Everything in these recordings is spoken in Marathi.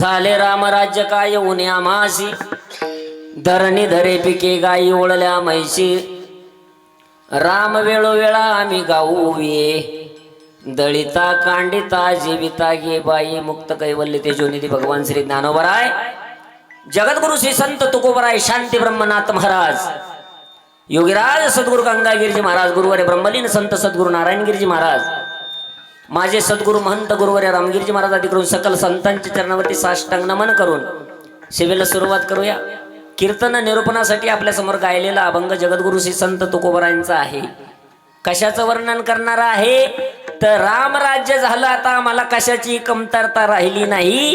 झाले रामराज्य काय उने आमासी, धरणी धरे पिके गाई ओळल्या म्हैशी. राम वेळोवेळा आम्ही गाऊये, दळिता कांडिता जीविता गे बाई. मुक्त कैवल्य तेजोनिधी भगवान श्री ज्ञानोबराय, जगद्गुरु श्री संत तुकोबराय, शांती ब्रह्मनाथ महाराज, योगीराज सद्गुरु गंगागिरीजी महाराज, गुरुवारे ब्रह्मलीन संत सद्गुरु नारायणगिरीजी महाराज, माझे सद्गुरु महंत गुरुवर्य रामगिरीजी महाराज आदी करून सकल संतांच्या चरणावरती साष्टांग नमन करून सेवेला सुरुवात करूया. कीर्तन निरूपणासाठी आपल्या समोर गायलेला अभंग जगद्गुरु श्री संत तुकोबरायांचा आहे. कशाचं वर्णन करणार आहे तर रामराज्य झालं, आता आम्हाला कशाची कमतरता राहिली नाही.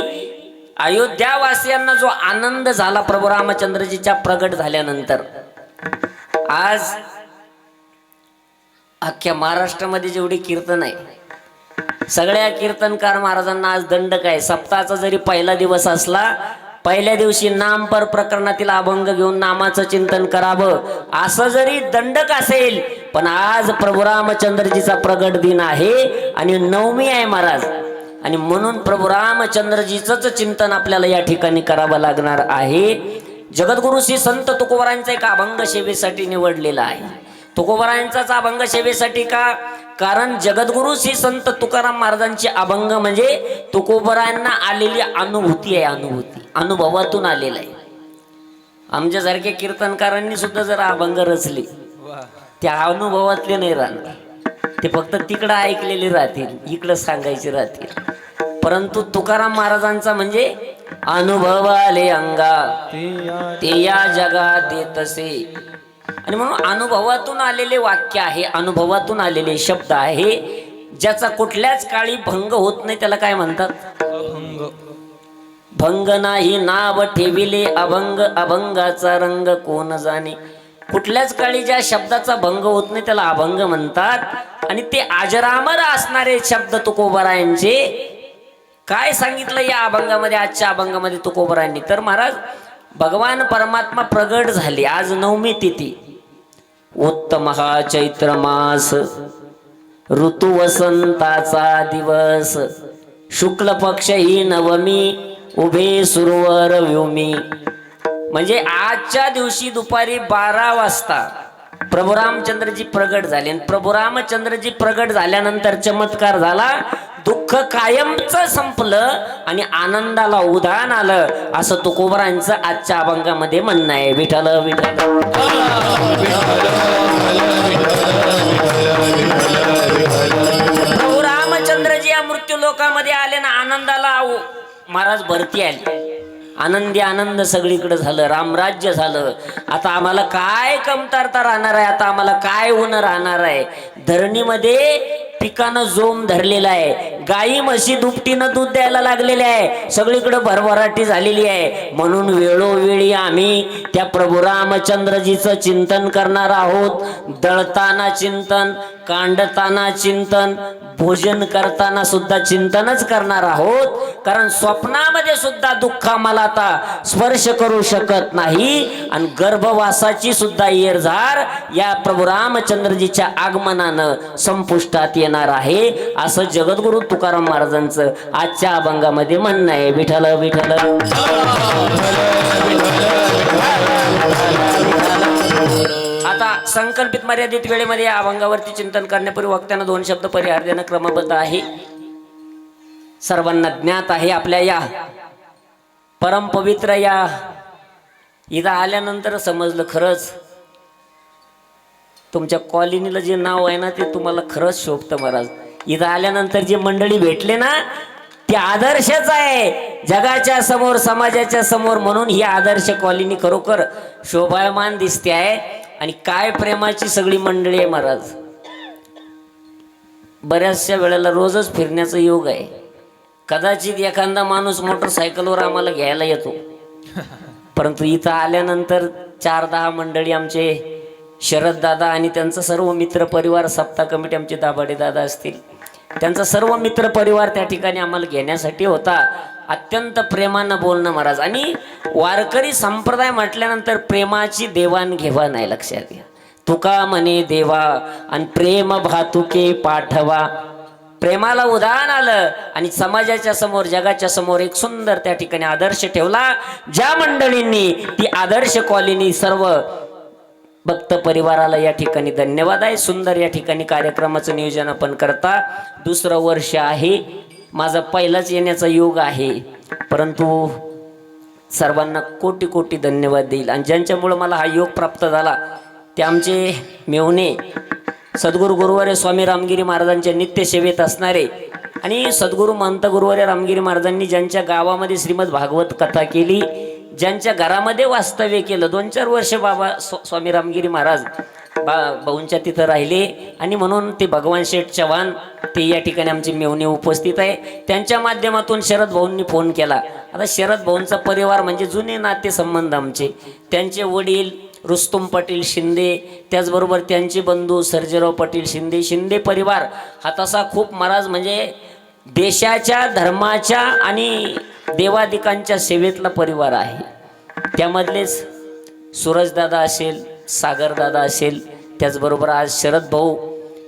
अयोध्यावासियांना जो आनंद झाला प्रभू रामचंद्रजीच्या प्रगट झाल्यानंतर, आज अख्ख्या महाराष्ट्रामध्ये जेवढी कीर्तन आहे सगळ्या कीर्तनकार महाराजांना आज दंडक आहे. सप्ताहाचा जरी पहिला दिवस असला, पहिल्या दिवशी नाम पर प्रकरणातील अभंग घेऊन नामाचं चिंतन करावं असं जरी दंडक असेल, पण आज प्रभू रामचंद्रजीचा प्रगट दिन आहे आणि नवमी आहे महाराज, आणि म्हणून प्रभू रामचंद्रजीचंच चिंतन आपल्याला या ठिकाणी करावं लागणार आहे. जगद्गुरु श्री संत तुकोबरायांचा एक अभंग सेवेसाठी निवडलेला आहे. तुकोबरायांचाच अभंग सेवेसाठी का? कारण जगद्गुरु श्री संत तुकाराम महाराजांचे अभंग म्हणजे तुकोबरायांना आलेली अनुभूती आहे. अनुभूती अनुभवातून आलेला आहे. आमच्यासारख्या कीर्तनकारांनी सुद्धा जर अभंग रचले, त्या अनुभवातले नाही राहणार, ते फक्त तिकडं ऐकलेले राहतील, इकडं सांगायचे राहतील. परंतु तुकाराम महाराजांचा म्हणजे अनुभव आले अंगा ते या जगात येतसे, आणि म्हणून अनुभवातून आलेले वाक्य आहे, अनुभवातून आलेले शब्द आहे, ज्याचा कुठल्याच काळी भंग होत नाही. त्याला काय म्हणतात? अभंग. भंग नाही नाव ठेविले अभंग, अभंगाचा रंग कोण जाणे. कुठल्याच काळी ज्या शब्दाचा भंग होत नाही त्याला अभंग म्हणतात. आणि ते अजरामर असणारे शब्द तुकोबरायांचे. काय सांगितलं या अभंगामध्ये, आजच्या अभंगामध्ये तुकोबरायांनी? तर महाराज, भगवान परमात्मा प्रगट झाले. आज नवमी तिथी, उत्तम हा चैत्र मास, ऋतू वसंताचा दिवस, शुक्ल पक्ष ही नवमी, उभे सुरवर व्योमी. म्हणजे आजच्या दिवशी दुपारी 12 वाजता प्रभू रामचंद्रजी प्रगट झाले. आणि प्रभू रामचंद्रजी प्रगट झाल्यानंतर चमत्कार झाला, दुःख कायमच संपलं आणि आनंदाला उधाण आलं, असं तुकोबरांचं आजच्या अभंगामध्ये म्हणणं आहे. विठ्ठल विठ्ठल प्रभू रामचंद्रजी या मृत्यू लोकामध्ये आले ना, आनंदाला महाराज भरती आली. आनंदी आनंद सगळीकडे झालं, रामराज्य झालं. आता आम्हाला काय कमतरता राहणार आहे, आता आम्हाला काय ऊन राहणार आहे. धरणीमध्ये पिकानं जोम धरलेला आहे, गाई म्हशी दुपटीनं दूध द्यायला लागलेले आहे, सगळीकडे भरभराटी झालेली आहे. म्हणून वेळोवेळी आम्ही त्या प्रभू रामचंद्रजीचं चिंतन करणार आहोत. दळताना चिंतन, कांडताना चिंतन, भोजन करताना सुद्धा चिंतनच करणार आहोत. कारण स्वप्नामध्ये सुद्धा दुःख आम्हाला आता स्पर्श करू शकत नाही. आणि गर्भवासाची सुद्धा येरझार या प्रभू रामचंद्रजीच्या आगमनानं संपुष्टात येणार आहे, असं जगद्गुरु तुकाराम महाराजांचं आजच्या अभंगामध्ये म्हणणं आहे. विठ्ठल विठ्ठल. आता संकल्पित मर्यादित वेळेमध्ये या अभंगावरती चिंतन करण्यापूर्वी वक्त्यांना 2 शब्द परिहार देणं क्रमबद्ध आहे. सर्वांना ज्ञात आहे, आपल्या या परमपवित्र या इथं आल्यानंतर समजलं, खरंच तुमच्या कॉलनीला जे नाव आहे ना ते तुम्हाला खरंच शोभतं महाराज. इथं आल्यानंतर जी मंडळी भेटले ना ते आदर्शच आहे जगाच्या समोर, समाजाच्या समोर. म्हणून ही आदर्श कॉलनी खरोखर शोभायमान दिसते आहे. आणि काय प्रेमाची सगळी मंडळी आहे महाराज. बऱ्याचशा वेळेला रोजच फिरण्याचा योग आहे. कदाचित एखादा माणूस मोटरसायकलवर आम्हाला घ्यायला येतो, परंतु इथं आल्यानंतर 4-10 मंडळी, आमचे शरद दादा आणि त्यांचा सर्व मित्र परिवार, सप्ताह कमिटी आमचे दाभाडे दादा असतील, त्यांचा सर्व मित्र परिवार त्या ठिकाणी आम्हाला घेण्यासाठी होता. अत्यंत प्रेमानं बोलणं महाराज. आणि वारकरी संप्रदाय म्हटल्यानंतर प्रेमाची देवाणघेवाण आहे, लक्षात घ्या. तुका म्हणे देवा आणि प्रेम भातुके पाठवा, प्रेमाला उधाण आलं आणि समाजाच्या समोर जगाच्या समोर एक सुंदर त्या ठिकाणी आदर्श ठेवला. ज्या मंडळींनी ती आदर्श कॉलनी सर्व भक्त परिवाराला या ठिकाणी धन्यवाद आहे. सुंदर या ठिकाणी कार्यक्रमाचं नियोजन आपण करता. दुसरं वर्ष आहे, माझा पहिलाच येण्याचा योग आहे, परंतु सर्वांना कोटी कोटी धन्यवाद देईल. आणि ज्यांच्यामुळे मला हा योग प्राप्त झाला ते आमचे मेहुणे सद्गुरू गुरुवर्य स्वामी रामगिरी महाराजांच्या नित्य सेवेत असणारे आणि सद्गुरू महंत गुरुवर्य रामगिरी महाराजांनी ज्यांच्या गावामध्ये श्रीमद भागवत कथा केली, ज्यांच्या घरामध्ये वास्तव्य केलं. 2-4 वर्ष बाबा स्वामी रामगिरी महाराज भाऊंच्या तिथं राहिले आणि म्हणून ते भगवान शेठ चव्हाण ते या ठिकाणी आमचे मेहुणे उपस्थित आहे. त्यांच्या माध्यमातून शरद भाऊंनी फोन केला. आता शरद भाऊंचा परिवार म्हणजे जुने नातेसंबंध आमचे. त्यांचे वडील रुस्तुम पाटील शिंदे, त्याचबरोबर त्यांचे बंधू सर्जेराव पाटील शिंदे, शिंदे परिवार हा तसा खूप महाराज म्हणजे देशाच्या धर्माच्या आणि देवादिकांच्या सेवेतला परिवार आहे. त्यामधलेच सूरजदादा असेल, सागरदादा असेल, त्याचबरोबर आज शरद भाऊ,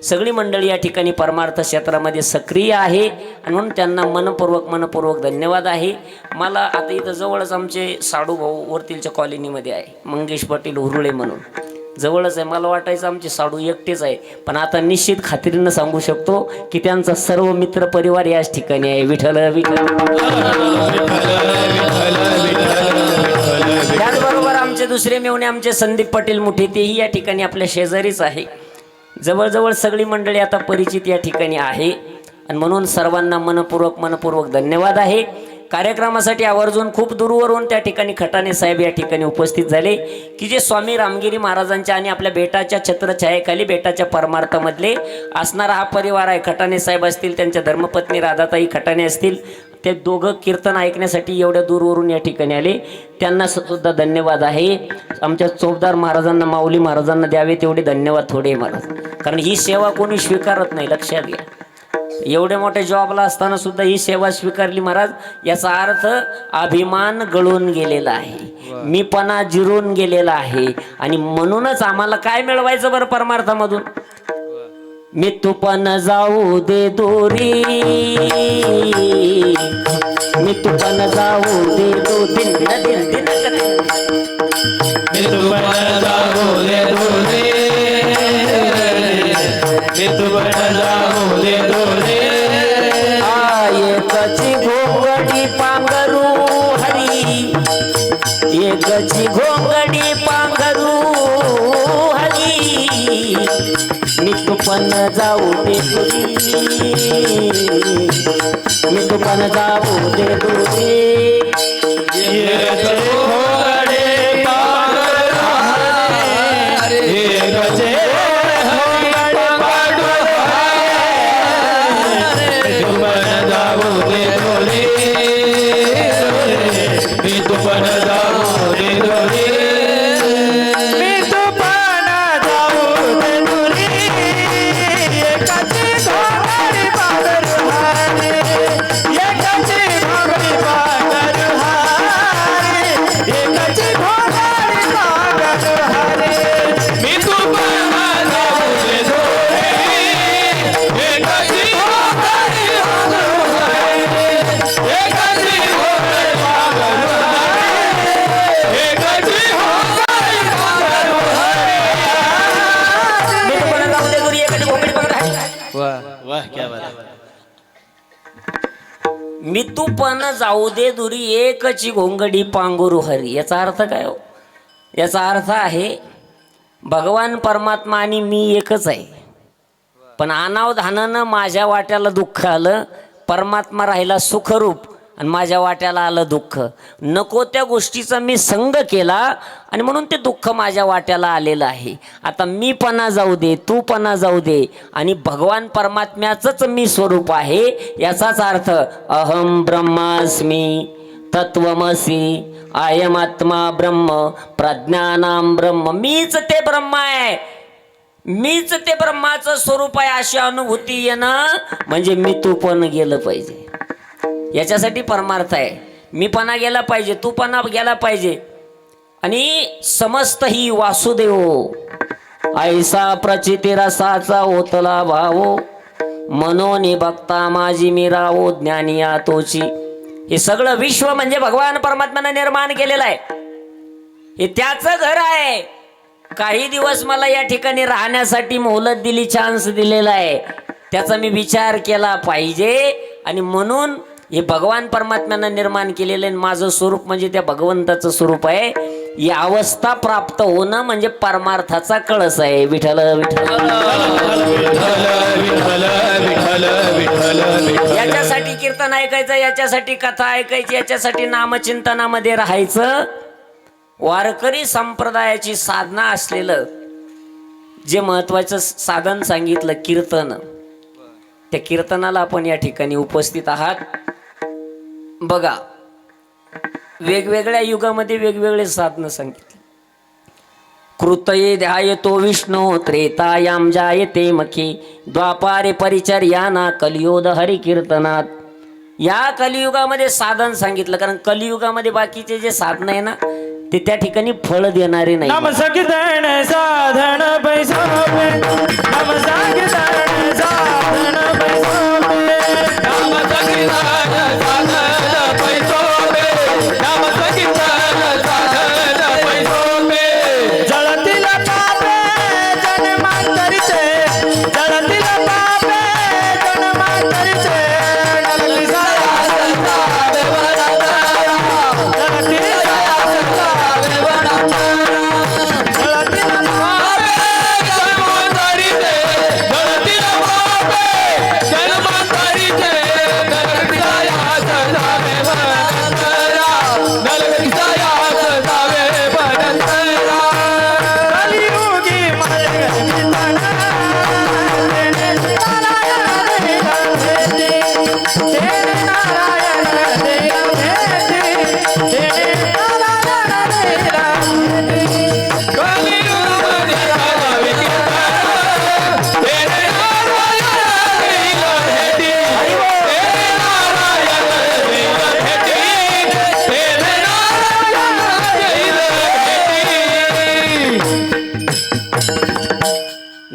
सगळी मंडळी या ठिकाणी परमार्थ क्षेत्रामध्ये सक्रिय आहे आणि म्हणून त्यांना मनपूर्वक धन्यवाद आहे. मला आता इथं जवळच आमचे साडू भाऊ वरतीलच्या कॉलनीमध्ये आहे, मंगेश पाटील हुरुळे म्हणून जवळच आहे. मला वाटायचं आमचे साडू एकटेच आहे, पण आता निश्चित खात्रीनं सांगू शकतो की त्यांचा सर्व मित्र परिवार याच ठिकाणी आहे. विठ्ठल विठ्ठल. त्याचबरोबर आमचे दुसरे मेहुणे आमचे संदीप पाटील मुठे, तेही या ठिकाणी आपल्या शेजारीच आहे. जवळजवळ सगळी मंडळी आता परिचित या ठिकाणी आहे आणि म्हणून सर्वांना मनपूर्वक धन्यवाद आहे. कार्यक्रमासाठी आवर्जून खूप दूरवरून त्या ठिकाणी खटाणे साहेब या ठिकाणी उपस्थित झाले की जे स्वामी रामगिरी महाराजांच्या आणि आपल्या बेटाच्या छत्रछायेखाली बेटाच्या परमार्थामधले असणारा हा परिवार आहे. खटाणे साहेब असतील, त्यांच्या धर्मपत्नी राधाताई खटाणे असतील, ते दोघं कीर्तन ऐकण्यासाठी एवढ्या दूरवरून या ठिकाणी आले. त्यांना सुद्धा धन्यवाद आहे. आमच्या चोपदार महाराजांना, माऊली महाराजांना द्यावे तेवढे धन्यवाद थोडे महाराज, कारण ही सेवा कोणी स्वीकारत नाही, लक्षात घ्या. एवढे मोठे जॉबला असताना सुद्धा ही सेवा स्वीकारली महाराज. याचा अर्थ अभिमान गळून गेलेला आहे, मीपणा जिरून गेलेला आहे आणि म्हणूनच आम्हाला काय मिळवायचं बरं परमार्थामधून. मी तुपन जाऊ दे दोरी, मी तुपन जाऊ दे दो दिन दिन दिन मी तुपन जाऊ दे दोरी, मी तुपन जाऊ दे दोरी. एकची घोंगडी पांघरू हरी, एकची घोंगडी पांघरू हरी. मी तुपन जाऊ दे तुझी, मी तुपन जाऊ दे तुझी. मी तू पण जाऊ दे दुरी, एकची घोंगडी पांघरू हरी. याचा अर्थ काय हो? याचा अर्थ आहे भगवान परमात्मा आणि मी एकच आहे, पण अनावधानानं माझ्या वाट्याला दुःख आलं. परमात्मा राहिला सुखरूप आणि माझ्या वाट्याला आलं दुःख. नको त्या गोष्टीचा मी संग केला आणि म्हणून ते दुःख माझ्या वाट्याला आलेलं आहे. आता मी पणा जाऊ दे, तू पणा जाऊ दे आणि भगवान परमात्म्याचंच मी स्वरूप आहे. याचाच अर्थ अहम ब्रह्मास्मी तत्वमसी आयमात्मा ब्रह्म प्रज्ञानाम ब्रह्म. मीच ते ब्रह्म आहे, मीच ते ब्रह्माचं स्वरूप आहे. अशी अनुभूती येणं म्हणजे मी तू पण गेलं पाहिजे. याच्यासाठी परमार्थ आहे. मी पणा गेला पाहिजे, तू पणा गेला पाहिजे. आणि समस्त ही वासुदेव ऐसा प्रचिती रसाचा ओतला भावो. मनोनी बघता माझी मीरावो ज्ञानी आतोची. हे सगळं विश्व म्हणजे भगवान परमात्म्याने निर्माण केलेलं आहे. हे त्याचं घर आहे. काही दिवस मला या ठिकाणी राहण्यासाठी मोहलत दिली, चान्स दिलेला आहे. त्याचा मी विचार केला पाहिजे. आणि म्हणून हे भगवान परमात्म्यानं निर्माण केलेलं माझं स्वरूप म्हणजे त्या भगवंताचं स्वरूप आहे. ही अवस्था प्राप्त होणं म्हणजे परमार्थाचा कळस आहे. विठ्ठल विठ्ठल याच्यासाठी कीर्तन ऐकायचं, याच्यासाठी कथा ऐकायची, याच्यासाठी नामचिंतनामध्ये राहायचं. वारकरी संप्रदायाची साधना असलेलं जे महत्वाचं साधन सांगितलं कीर्तन, त्या कीर्तनाला आपण या ठिकाणी उपस्थित आहात. बघा, वेगवेगळ्या युगामध्ये वेगवेगळे साधन सांगितले. कृतये ध्यायतो विष्णू त्रेतायाम जायते मखी द्वापारे परिचर्याना कलियुग हरी कीर्तनात. या कलियुगामध्ये साधन सांगितलं, कारण कलियुगामध्ये बाकीचे जे साधन आहे ना ते त्या ठिकाणी फळ देणारे नाही. नाम संकीर्तन साधन पैसा पे, नाम संकीर्तन साधन पैसा पे, नाम संकीर्तन साधन पैसा पे, नाम संकीर्तन साधन पैसा पे. जळतील पापे जन्मांतरीचे, जळतील पापे जन्मांतरीचे, नरकी साया संसार वरदाया, नरकी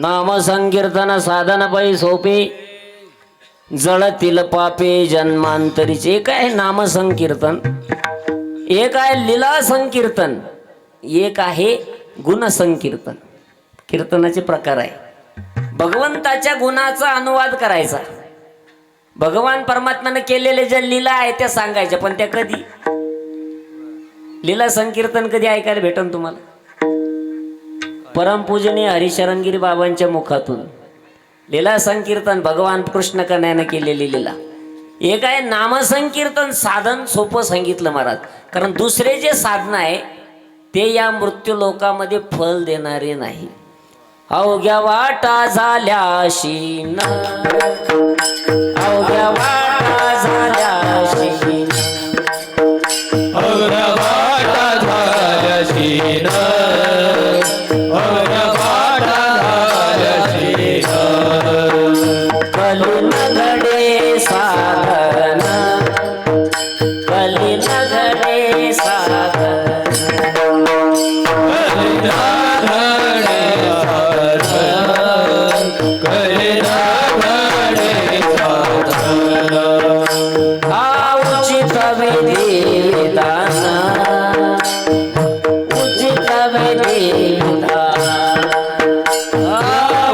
नाम संकीर्तन साधन पै सोपे जळतील पापे जन्मांतरीचे. एक आहे नाम संकीर्तन, एक आहे लीला संकीर्तन, एक आहे गुण संकीर्तन. कीर्तनाचे प्रकार आहे. भगवंताच्या गुणाचा अनुवाद करायचा, भगवान परमात्म्याने केलेले ज्या लीला आहेत त्या सांगायच्या. पण त्या कधी लीला संकीर्तन कधी ऐकायला भेटन तुम्हाला? परमपूजनीय हरिशरणगिरी बाबांच्या मुखातून लीला संकीर्तन भगवान कृष्ण कन्हैयाने केलेली लीला. एक आहे नामसंकीर्तन साधन सोपं सांगितलं महाराज, कारण दुसरे जे साधन आहे ते या मृत्यू लोकामध्ये फल देणारे नाही. अवघ्या वाटा झाल्याशी न, अवघ्या वाटा झाल्याशी न, अवघ्या वाटा झाल्याशी न, अवघ्या वाटा झाल्याशी न. कलिन घडे साधन, कलिन घडे साधन, हा उचित विधिविधान, उचित विधिविधान,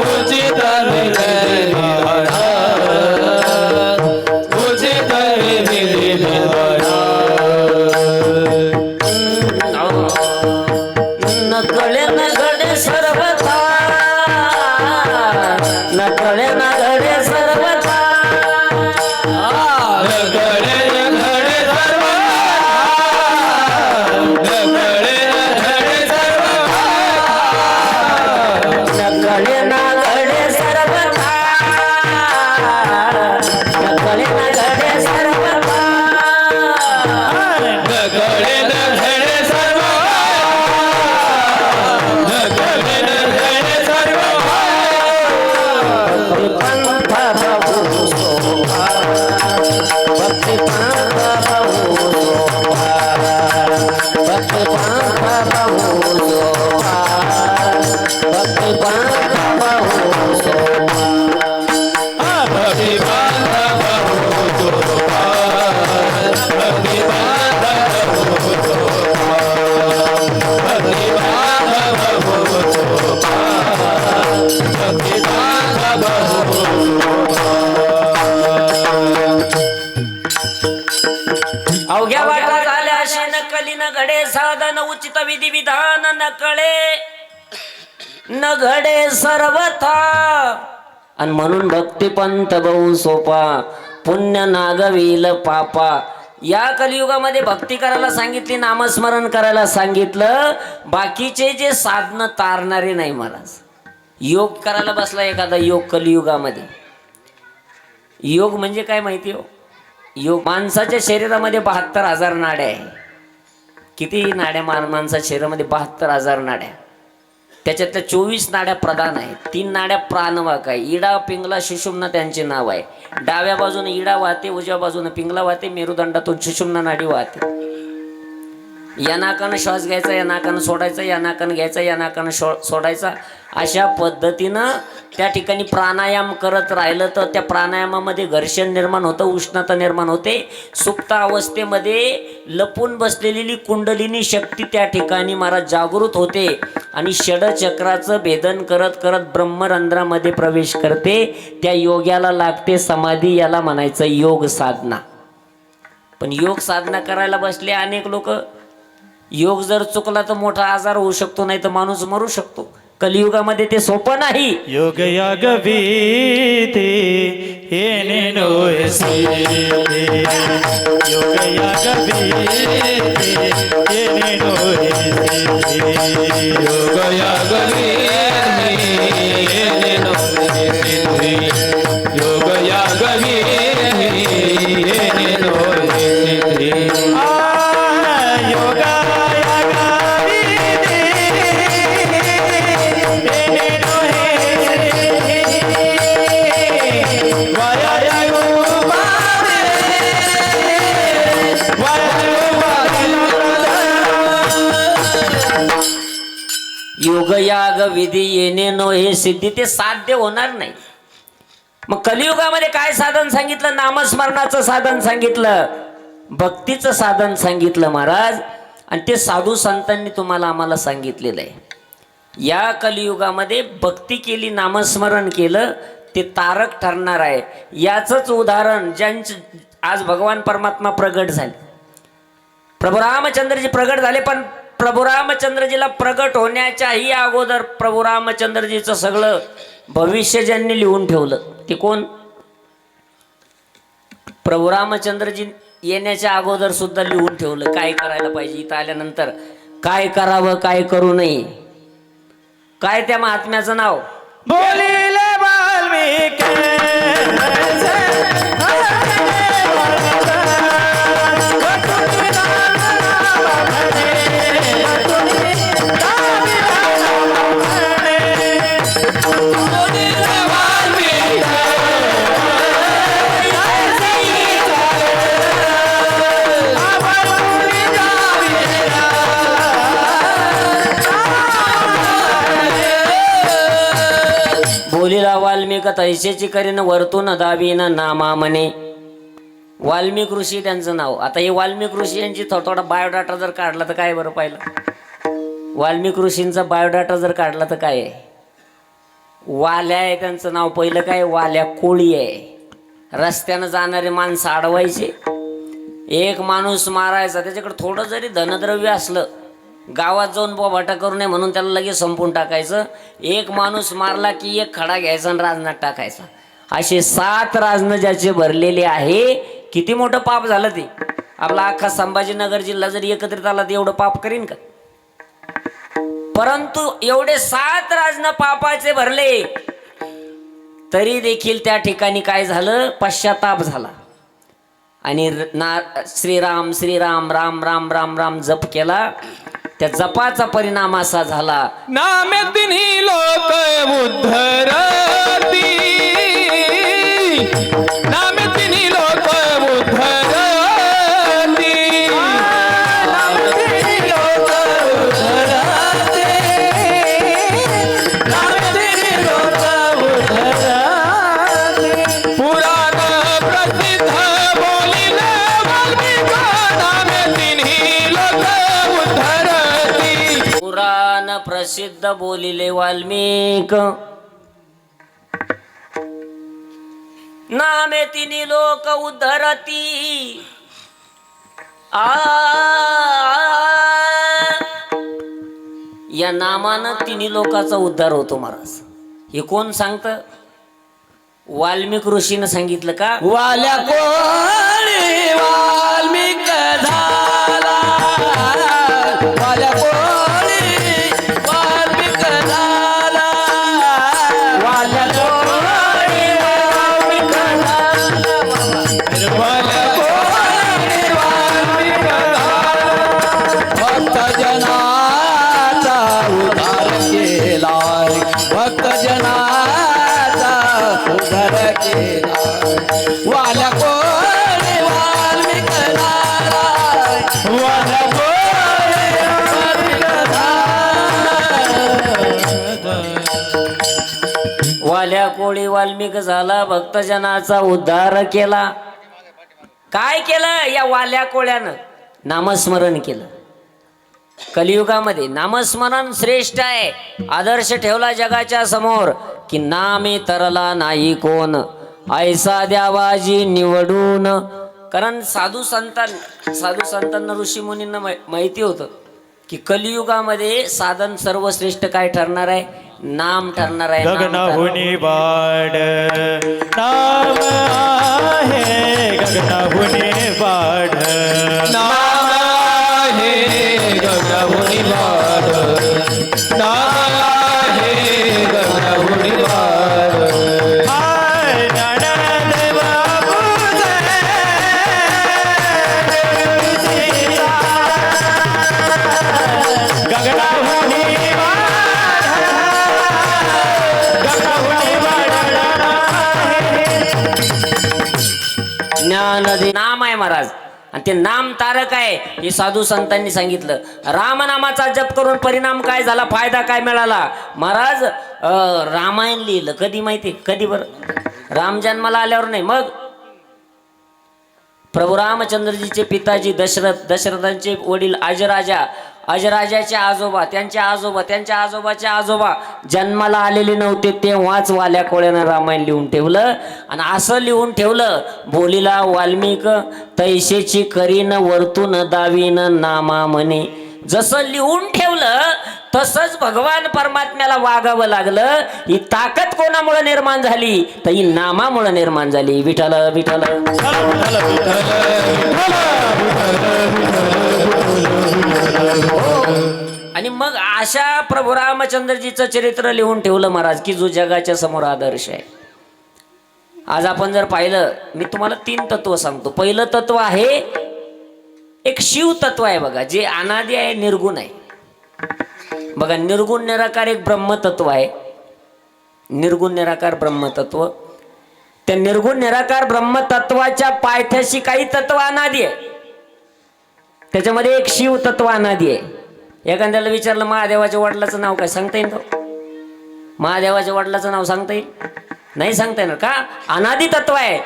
उचित विधिविधान, उचित विधिविधान. न कळे न घडे सर्वथा, न कळे न घडे सर्वथा, नकळे ना घडे सर्वथा, नकळे ना घडे सर्वथा, पंथ बहु शोभा, भक्ति पंथ बहु शोभा, भक्ति पंथ बहु शोभा, भक्ति पंथ बहु शोभा. अशी नकली न घडे साधन उचित विधी विधान न कळे न घडे सर्वथा. आणि म्हणून भक्तिपंथ बहु सोपा पुण्य नागविल पापा. या कलियुगामध्ये भक्ती करायला सांगितली, नामस्मरण करायला सांगितलं, बाकीचे जे साधनं तारणारे नाही. महाराज योग करायला बसला एखादा योग कलियुगामध्ये. योग म्हणजे काय माहिती हो? योग माणसाच्या शरीरामध्ये 72,000 नाड्या आहे. किती नाड्या माणसाच्या शरीरामध्ये? 72,000 नाड्या. त्याच्यातल्या 24 नाड्या प्रधान आहेत, 3 नाड्या प्राणवाक आहे. इडा पिंगला सुषुम्ना त्यांचे नाव आहे. डाव्या बाजूने इडा वाहते, उजव्या बाजूने पिंगला वाहते, मेरुदंडातून सुषुम्ना नाडी वाहते. या नाकानं श्वास घ्यायचा, या नाकानं सोडायचा, या नाकानं घ्यायचा, या नाकानं सोडायचा. अशा पद्धतीनं त्या ठिकाणी प्राणायाम करत राहिलं तर त्या प्राणायामामध्ये घर्षण निर्माण होतं, उष्णता निर्माण होते. सुप्त अवस्थेमध्ये लपून बसलेली कुंडलिनी शक्ती त्या ठिकाणी महाराज जागृत होते आणि षडचक्राचं भेदन करत करत ब्रह्मरंध्रामध्ये प्रवेश करते. त्या योग्याला लागते समाधी. याला म्हणायचं योग साधना. पण योग साधना करायला बसले अनेक लोक. योग जर चुकला तर मोठा आजार होऊ शकतो, नाही तर माणूस मरू शकतो. कलियुगामध्ये ते सोपं नाही. योग याग विधी येणे नोयसी. योग याग विधी येणे नोयसी. योग याग विधी येणे नोयसी. योग याग विधी येणे नोयसी. योगयाग विधी येणे नो हे सिद्धी ते साध्य होणार नाही. मग कलियुगामध्ये काय साधन सांगितलं? नामस्मरणाचं साधन सांगितलं, भक्तीचं साधन सांगितलं महाराज. आणि ते साधू संतांनी तुम्हाला आम्हाला सांगितलेलं आहे. या कलियुगामध्ये भक्ती केली, नामस्मरण केलं, ते तारक ठरणार आहे. याचंच उदाहरण ज्यांचे आज भगवान परमात्मा प्रगट झाले, प्रभू रामचंद्रजी प्रगट झाले. पण प्रभू रामचंद्रजीला प्रगट होण्याच्याही अगोदर प्रभू रामचंद्रजीचं सगळं भविष्य ज्यांनी लिहून ठेवलं ते कोण? प्रभू रामचंद्रजी येण्याच्या अगोदर सुद्धा लिहून ठेवलं काय करायला पाहिजे, इथं आल्यानंतर काय करावं, काय करू नये. काय त्या महात्म्याचं नाव? बोलिले वाल्मिकी बोलिला वाल्मिक तैसेची करीन वर्तून दाबीन नामा म्हणे. वाल्मिक ऋषी त्यांचं नाव. आता हे वाल्मिक ऋषी यांची थोडा बायोडाटा जर काढला तर काय बरं पाहिलं? वाल्मिक ऋषींचा बायोडाटा जर काढला तर काय आहे? वाल्या आहे त्यांचं नाव. पहिलं काय? वाल्या कोळी आहे. रस्त्यानं जाणारे माणसं अडवायचे, एक माणूस मारायचा. त्याच्याकडे थोडं जरी धनद्रव्य असलं, गावात जाऊन बोभाटा करू नये म्हणून त्याला लगेच संपून टाकायचं. एक माणूस मारला की एक खडा घ्यायचा आणि राजनात टाकायचा. असे 7 राजनं ज्याचे भरलेले आहे. किती मोठं पाप झालं ते. आपला अख्खा संभाजीनगर जिल्हा जरी एकत्रित आला तर एवढं पाप करीन का? परंतु एवढे 7 राजनं पापाचे भरले तरी देखील त्या ठिकाणी काय झालं? पश्चाताप झाला आणि श्रीराम श्रीराम राम राम राम राम जप केला. त्या जपाचा परिणाम असा झाला, नामे तिन्ही लोक उद्धरती. नामे तिन्ही लोक उद्धरती. नामे तिन्ही लोक उद्धरती. नामे तिन्ही लोक उद्धरती. पुराण प्रसिद्ध बोलिले वाल्मिक. नामे तिन्ही लोक उद्धरती. पुराण प्रसिद्ध बोलिले वाल्मिक. नामे तिन्ही लोक उद्धरती. या नामानं तिन्ही लोकांचा उद्धार होतो महाराज. हे कोण सांगतं? वाल्मिक ऋषीनं सांगितलं का? वाल्या कोळी वाल्मिक झाला, वाल्या कोळी वाल्मिक झाला, वाल्या कोळी वाल्मिक झाला, वाल्या कोळी वाल्मिक झाला. भक्त जनाचा उद्धार केलाय, भक्त जनाचा उद्धार केला. वाल्या कोळी वाल्मिक झाला, वाल्या कोळी वाल्मिक झाला. वाल्या कोळी वाल्मिक झाला, भक्तजनाचा उद्धार केला. काय केलं या वाल्या कोळ्यानं? नामस्मरण केलं. कलियुगामध्ये नामस्मरण श्रेष्ठ आहे. आदर्श ठेवला जगाच्या समोर की नामे तरला नाही कोण, ऐसा द्यावाजी निवडून. कारण साधू संतांना ऋषी मुनींना माहिती होतं की कलियुगामध्ये साधन सर्वश्रेष्ठ काय ठरणार आहे? नाम ठरणार आहे. नाम ठरणार. गगनाहुनी बाड नाम आहे, गगनाहुनी बाड नाम आहे गगनाहुनी बाड, नाम आहे गगनाहुनी बाड. हाय ज्ञानदेव बुधे गगनाहुनी बाड, गगनाहुनी बाड ज्ञान नाम आहे महाराज. आणि ते नाम तारक आहे हे साधू संतांनी सांगितलं. रामनामाचा जप करून परिणाम काय झाला? फायदा काय मिळाला? महाराज रामायण लिहिलं. कधी माहिती? कधी बरं? राम जन्माला आल्यावर नाही. मग प्रभू रामचंद्रजीचे पिताजी दशरथांचे वडील अजराजाचे आजोबा, त्यांच्या आजोबाच्या आजोबा जन्माला आलेले नव्हते तेव्हाच वाल्या कोळ्यानं रामायण लिहून ठेवलं. आणि असं लिहून ठेवलं, बोलीला वाल्मिक तैसेची करीन वर्तून दावीन नामा म्हणे. जसं लिहून ठेवलं तसंच भगवान परमात्म्याला वागावं लागलं. ही ताकद कोणामुळे निर्माण झाली? तर ही नामामुळे निर्माण झाली. विठ्ठल विठ्ठल. आणि मग अशा प्रभू रामचंद्रजीचं चरित्र लिहून ठेवलं महाराज की जो जगाच्या समोर आदर्श आहे. आज आपण जर पाहिलं, मी तुम्हाला 3 तत्व सांगतो. पहिलं तत्व आहे एक शिव तत्व आहे बघा, जे अनादि आहे, निर्गुण आहे. बघा, निर्गुण निराकार एक ब्रह्मतत्व आहे. निर्गुण निराकार ब्रह्मतत्व. त्या निर्गुण निराकार ब्रह्मतत्वाच्या पायथ्याशी काही तत्व अनादि आहे. त्याच्यामध्ये एक शिव तत्व अनादि आहे. एखाद्याला विचारलं महादेवाच्या वडिलाचं नाव काय, सांगता येईल का? महादेवाच्या वडिलाचं नाव सांगता येईल? नाही सांगता येणार. का? अनादि तत्व आहे.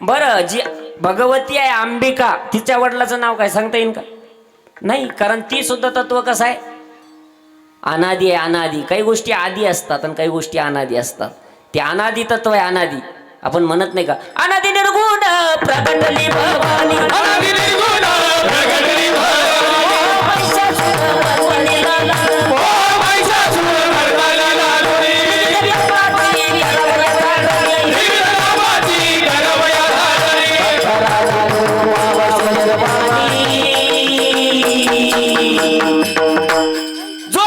बरं, जी भगवती आहे अंबिका, तिच्या वडिलाचं नाव काय, सांगता येईल का? नाही, कारण ती सुद्धा तत्व कसं आहे? अनादि आहे. अनादि. काही गोष्टी आदि असतात आणि काही गोष्टी अनादि असतात. ते अनादि तत्व आहे. अनादि. आपण म्हणत नाही का, अनादि निर्गुण प्रगटली भवानी, अनादि निर्गुण प्रगटली भवानी, ओ महिषासुर मर्दना लाडोरी, विघ्ननामाची गरवया धाडरी. जो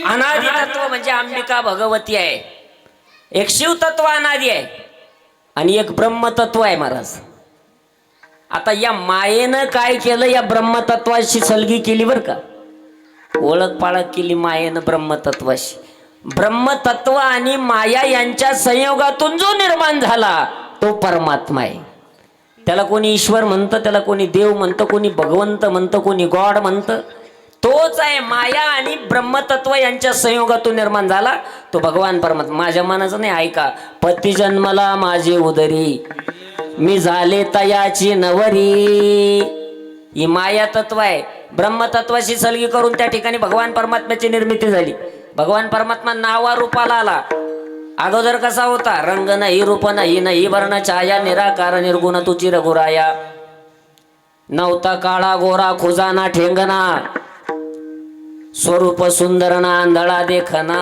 अनादि तत्व म्हणजे अंबिका भगवती आहे. एक शिव तत्व अनादि आहे आणि एक ब्रह्मतत्व आहे महाराज. आता या मायेनं काय केलं? या ब्रह्मतत्वाशी सलगी केली बरं का, ओळख पाळख केली मायेनं ब्रह्मतत्वाशी. ब्रह्मतत्व आणि माया यांच्या संयोगातून जो निर्माण झाला तो परमात्मा आहे. त्याला कोणी ईश्वर म्हणतं, त्याला कोणी देव म्हणतं, कोणी भगवंत म्हणतं, कोणी गॉड म्हणतं. तोच आहे. माया आणि ब्रह्मतत्व यांच्या संयोगातून निर्माण झाला तो भगवान परमात्मा. माझ्या मनाचं नाही. ऐका, पती जन्मला माझे उदरी, मी झाले तयाची नवरी. ही माया तत्व आहे. ब्रह्मतत्वाशी सलगी करून त्या ठिकाणी भगवान परमात्म्याची निर्मिती झाली. भगवान परमात्मा नावा रूपाला आला. अगोदर कसा होता? रंग नाही, रूप नाही, नाही वर्ण छाया, निराकार निर्गुण तुची रघुराया. नव्हता काळा गोरा खुजाना ठेंगना, स्वरूप सुंदर ना आंधळा देखना.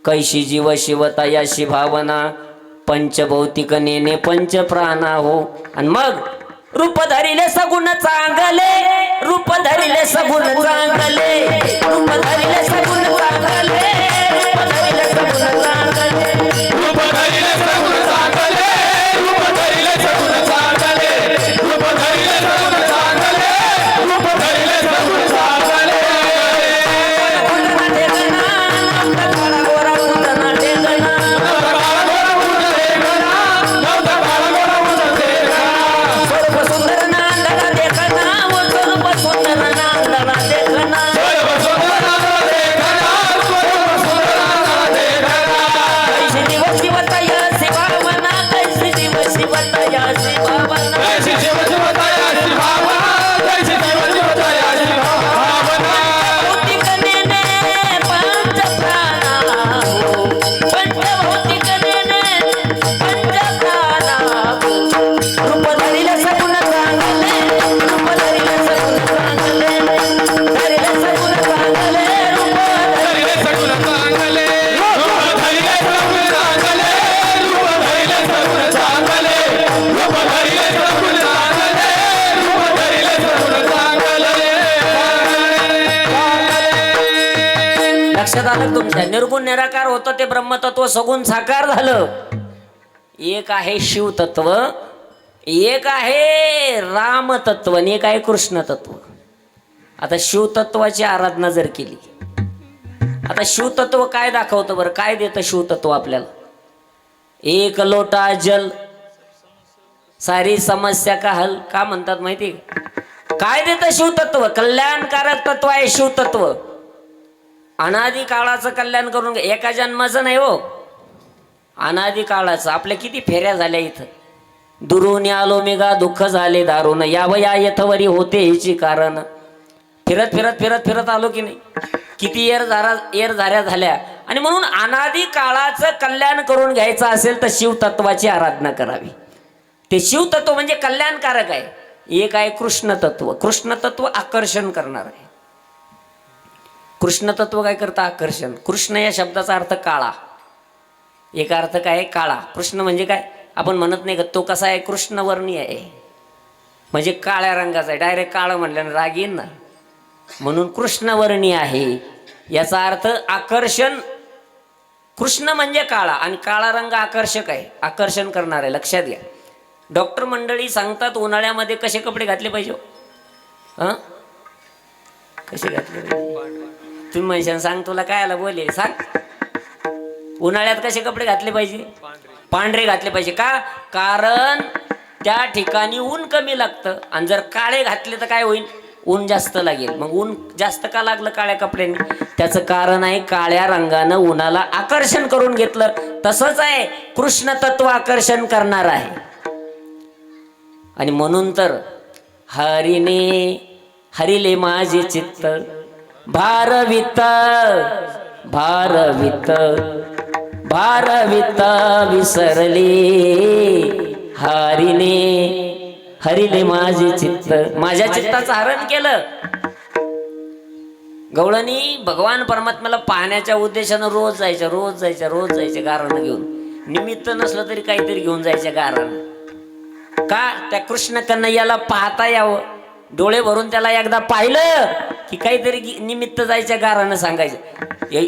कैशी जीव शिवता याशी भावना, पंचभौतिक नेने पंच प्राणा हो. आणि मग रूप धरिले सगुण चांगले, रूप धरिले सगुण चांगले, रूप धरिले सगुण चांगले, रूप धरिले सगुण चांगले. रूप धरिले सगुण चांगले, रूप धरिले सगुण चांगले, रूप धरिले सगुण चांगले, रूप धरिले सगुण चांगले. काळा गोरा उंदना टेकना, स्वरूप सुंदर ना आंधळा देखना, स्वरूप सुंदर ना आंधळा देखना. कैसी दिवस शिवतयासी भावना, कैसी दिवस शिवतयासी भावना. भौतिक नेने पंच प्राणा हो, पंचभौतिक नेने पंच प्राणा हो. रूप धरिले सगुण चांगले, रूप धरिले सगुण चांगले, धरिले सगुण चांगले, रूप धरिले सगुण चांगले, रूप धरिले सगुण चांगले, रूप धरिले सगुण चांगले, रूप धरिले सगुण चांगले, रूप धरिले सगुण चांगले. लक्षात आलं तुमच्या? निर्गुण निराकार होतं ते ब्रह्मतत्व सगुण साकार झालं. एक आहे शिवतत्व, एक आहे रामतत्व आणि एक आहे कृष्ण तत्व. आता शिवतत्वाची आराधना जर केली, आता शिवतत्व काय दाखवतं बरं? काय देतं शिवतत्व आपल्याला? एक लोटा जल सारी समस्या का हल. का म्हणतात माहिती आहे? काय देतं शिवतत्व? कल्याणकारक तत्व आहे शिवतत्व. अनादी काळाचं कल्याण करून एका जन्माचं नाही हो, अनादी काळाचं. आपल्या किती फेऱ्या झाल्या इथं. दुरून आलो मेगा दुःख झाले दारुण, यावया यथवरी होते ह्याची कारण. फिरत फिरत फिरत फिरत आलो की नाही? किती येरझाऱ्या झाल्या. आणि म्हणून अनादी काळाचं कल्याण करून घ्यायचं असेल तर शिवतत्वाची आराधना करावी. ते शिवतत्व म्हणजे कल्याणकारक आहे. एक आहे कृष्ण तत्व. कृष्ण तत्व आकर्षण करणार आहे. कृष्ण तत्व काय करतं? आकर्षण. कृष्ण या शब्दाचा अर्थ काळा. एक अर्थ काय? काळा. कृष्ण म्हणजे काय? आपण म्हणत नाही का तो कसा आहे? कृष्णवर्णीय आहे, म्हणजे काळ्या रंगाचा आहे. डायरेक्ट काळं म्हणल्यानं राग येईन ना, म्हणून कृष्णवर्णीय आहे. याचा अर्थ आकर्षण. कृष्ण म्हणजे काळा आणि काळा रंग आकर्षक आहे, आकर्षण करणार आहे. लक्षात घ्या. डॉक्टर मंडळी सांगतात उन्हाळ्यामध्ये कसे कपडे घातले पाहिजे. हां, कसे घातले पाहिजे? तुम्ही म्हणशान सांग, तुला काय आला बोले सांग. उन्हाळ्यात कसे कपडे घातले पाहिजे? पांढरे घातले पाहिजे. का? कारण त्या ठिकाणी ऊन कमी लागतं. आणि जर काळे घातले तर काय होईल? ऊन जास्त लागेल. मग ऊन जास्त का लागलं काळ्या कपड्यांनी? त्याचं कारण आहे काळ्या रंगानं उन्हाला आकर्षण करून घेतलं. तसंच आहे कृष्ण तत्व आकर्षण करणार आहे. आणि म्हणून तर हरिले माझे चित्त भारवित भारवित भारवित विसरले. हरिले माझे चित्त, माझ्या चित्ताचं हरण केलं. गवळणी भगवान परमात्म्याला पाहण्याच्या उद्देशानं रोज जायच्या गारानं घेऊन. निमित्त नसलं तरी काहीतरी घेऊन जायच्या गारानं. का? त्या कृष्ण कन्हैयाला पाहता यावं. डोळे भरून त्याला एकदा पाहिलं की काहीतरी निमित्त जायच्या गारानं सांगायचं.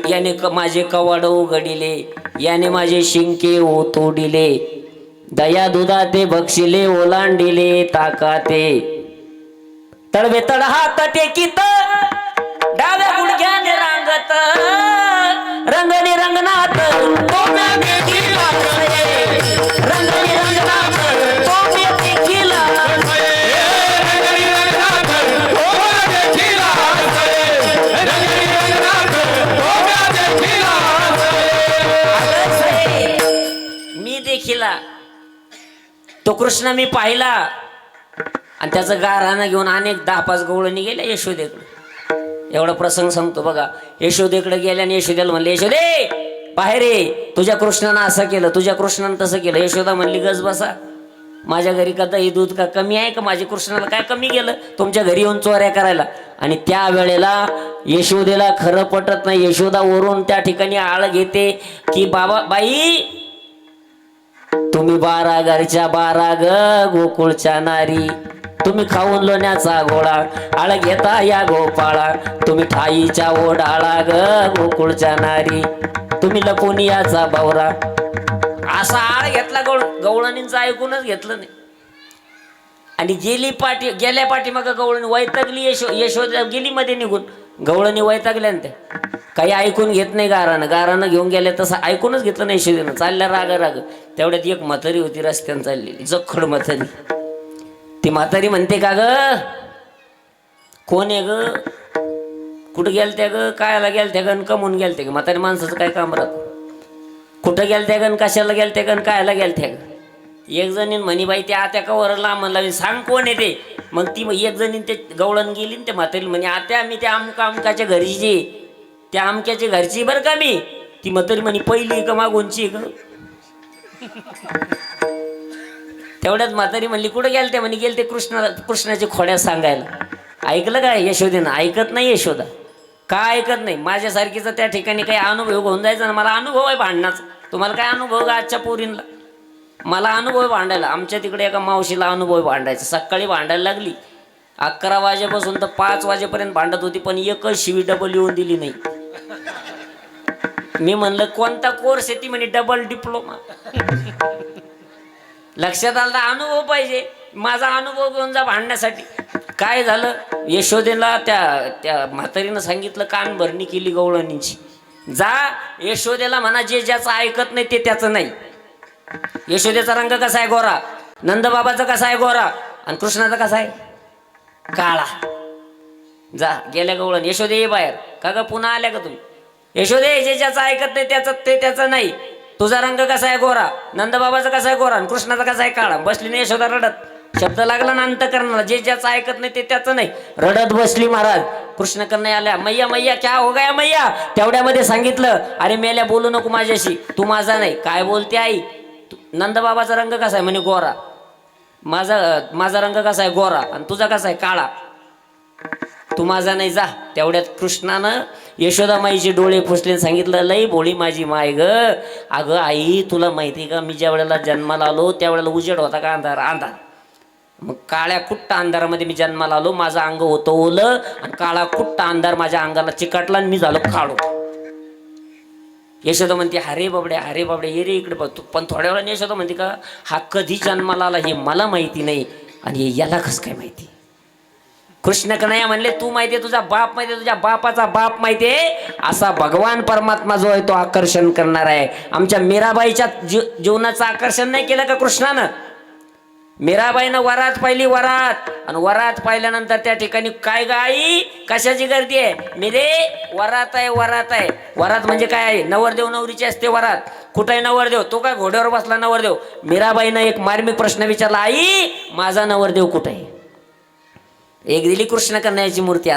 याने माझे कवाड उघडिले, याने माझे शिंके तोडिले, दया दुधाते बक्षिले ओलांडिले ताकाते. तळवे तळ हात टेकीत डाव्या गुडघ्याने रांगत, रंगणे रंगनाथ तोम्या देखील रंगणे रंगनाथ तोम्या देखील. मी देखिला तो कृष्ण मी पाहिला आणि त्याचं गारानं घेऊन अनेक 10-5 गवळणी गेल्या यशोदेकडे. एवढा प्रसंग सांगतो बघा. यशोदेकडे गेल्या आणि यशोदेला म्हणले, यशोदे बाहेर ये, तुझ्या कृष्णानं असं केलं, तुझ्या कृष्णानं तसं केलं. यशोदा म्हणली, गज बसा, माझ्या घरी का दही दूध का कमी आहे का? माझ्या कृष्णाला काय कमी गेलं तुमच्या घरी येऊन चोऱ्या करायला? आणि त्या वेळेला यशोदेला खरं पटत नाही. यशोदा वरून त्या ठिकाणी आळ घेते की बाबा बाई, तुम्ही 12 घरच्या 12 गोकुळच्या नारी, तुम्ही खाऊन लोण्याचा गोळा, आळ घेता या गोपाळा, तुम्ही ठाईच्या ओढाळा गोकुळच्या नारी, तुम्ही लपून याचा बावरा. असा आळ घेतला गवळणींचं ऐकूनच घेतलं नाही. आणि गेल्या पाठी मग गवळणी वैतागली. यशोदा गेली मध्ये निघून, गवळणी वैतागल्या ना त्या, काही ऐकून घेत नाही. गारानं घेऊन गेल्या तसं ऐकूनच घेतलं नाही यशोदेनं. चालल्या राग. तेवढ्यात एक म्हातारी होती रस्त्यानं चाललेली, जखड म्हातारी. ती म्हातारी म्हणते, का ग कोण आहे ग, कुठं गेलत्या ग, कायला गेलत्या गण, कमून गेलत्या ग? म्हातारी माणसाचं काय काम राहतं? कुठं गेलत्या गण, कशाला गेलत्या गण, कायला गेलत्या ग? एक जणीन म्हणी, बाई त्या आत्या कवर लांब लावी, सांग कोण आहे ते? मग ती एक जणीन ते गवळण गेली ते म्हातारी म्हणे, आत्या मी त्या अमकाच्या घरची, त्या अमक्याच्या घरची बरं का मी. ती म्हातारी म्हणे, पहिली का मागूनची ग? तेवढ्यात म्हातारी म्हणली, कुठं गेलते? म्हणे, गेलते कृष्णाची खोड्या सांगायला. ऐकलं का यशोदेनं? ऐकत नाही यशोदा. का ऐकत नाही? माझ्यासारखीचा त्या ठिकाणी काही अनुभव होऊन जायचा ना. मला अनुभव आहे भांडणाचा. तुम्हाला काय अनुभव का आजच्या पोरींना? मला अनुभव आहे भांडायला. आमच्या तिकडे एका मावशीला अनुभव आहे भांडायचा. सकाळी भांडायला लागली, 11 वाजेपासून तर 5 वाजेपर्यंत भांडत होती, पण एकच शिवी डबल येऊन दिली नाही. मी म्हणलं, कोणता कोर्स आहे? ती म्हणे, डबल डिप्लोमा. लक्षात आलं, अनुभव पाहिजे. माझा अनुभव घेऊन जा भांडण्यासाठी. काय झालं, यशोदेला त्या म्हातारीनं सांगितलं, कान भरणी केली गवळणीची. जा यशोदेला म्हणा, जे ज्याचं ऐकत नाही ते त्याचं नाही. यशोदेचा रंग कसा आहे? गोरा. नंदबाबाचा कसा आहे? गोरा. आणि कृष्णाचा कसा आहे? काळा. जा गेल्या गवळण, यशोदे ये बाहेर. का ग पुन्हा आल्या का तुम्ही? यशोदे, जे ज्याचं ऐकत नाही ते त्याचं नाही. तुझा रंग कसा आहे? गोरा. नंदबाबाचा कसा आहे? गोरा. आणि कृष्णाचा कसा आहे? काळा. बसली नाही यशोदा रडत. शब्द लागला ना अंतकरणाला, जे ज्याचं ऐकत नाही ते त्याचं नाही. रडत बसली महाराज. कृष्ण कन्हैया आल्या, मैया मैया क्या हो गया मैया? तेवढ्यामध्ये सांगितलं, अरे मेल्या बोलू नको माझ्याशी, तू माझा नाही. काय बोलते आई? नंदबाबाचा रंग कसा आहे? म्हणे गोरा. माझा रंग कसा आहे? गोरा. आणि तुझा कसा आहे? काळा. तू माझा नाही, जा. तेवढ्यात कृष्णानं यशोदामाईचे डोळे पुसले, सांगितलं, लई भोळी माझी माय ग. अगं आई, तुला माहिती का, मी ज्या वेळेला जन्माला आलो त्यावेळेला उजेड होता का? अंधार. मग काळ्या कुट्ट अंधारामध्ये मी जन्माला आलो. माझं अंग होतं ओलं आणि काळा कुट्ट अंधार माझ्या अंगाला चिकटला आणि मी झालो काळो. यशोदा म्हणते, हरे बाबडे ये रे इकडे बघ. पण थोड्या वेळाने यशोदा म्हणते, का हा कधी जन्माला आला हे मला माहिती नाही, आणि याला कसं काय माहिती? कृष्ण कन्हैया म्हणले, तू माहितीये, तुझा बाप माहितीये, तुझ्या बापाचा बाप माहितीये. असा भगवान परमात्मा जो आहे तो आकर्षण करणार आहे. आमच्या मीराबाईच्या जीवनाचं आकर्षण नाही केलं का कृष्णानं? मीराबाईनं वरात पाहिली, वरात. आणि वरात पाहिल्यानंतर त्या ठिकाणी काय गाई, कशाची गर्दी आहे? मिरे वरात आहे. वरात म्हणजे काय आहे? नवरदेव नवरीची असते वरात. कुठे आहे नवरदेव? तो काय घोड्यावर बसला नवरदेव? मीराबाईनं एक मार्मिक प्रश्न विचारला, आई माझा नवरदेव कुठे आहे? एक दिली कृष्ण कन्हैयाची मूर्ती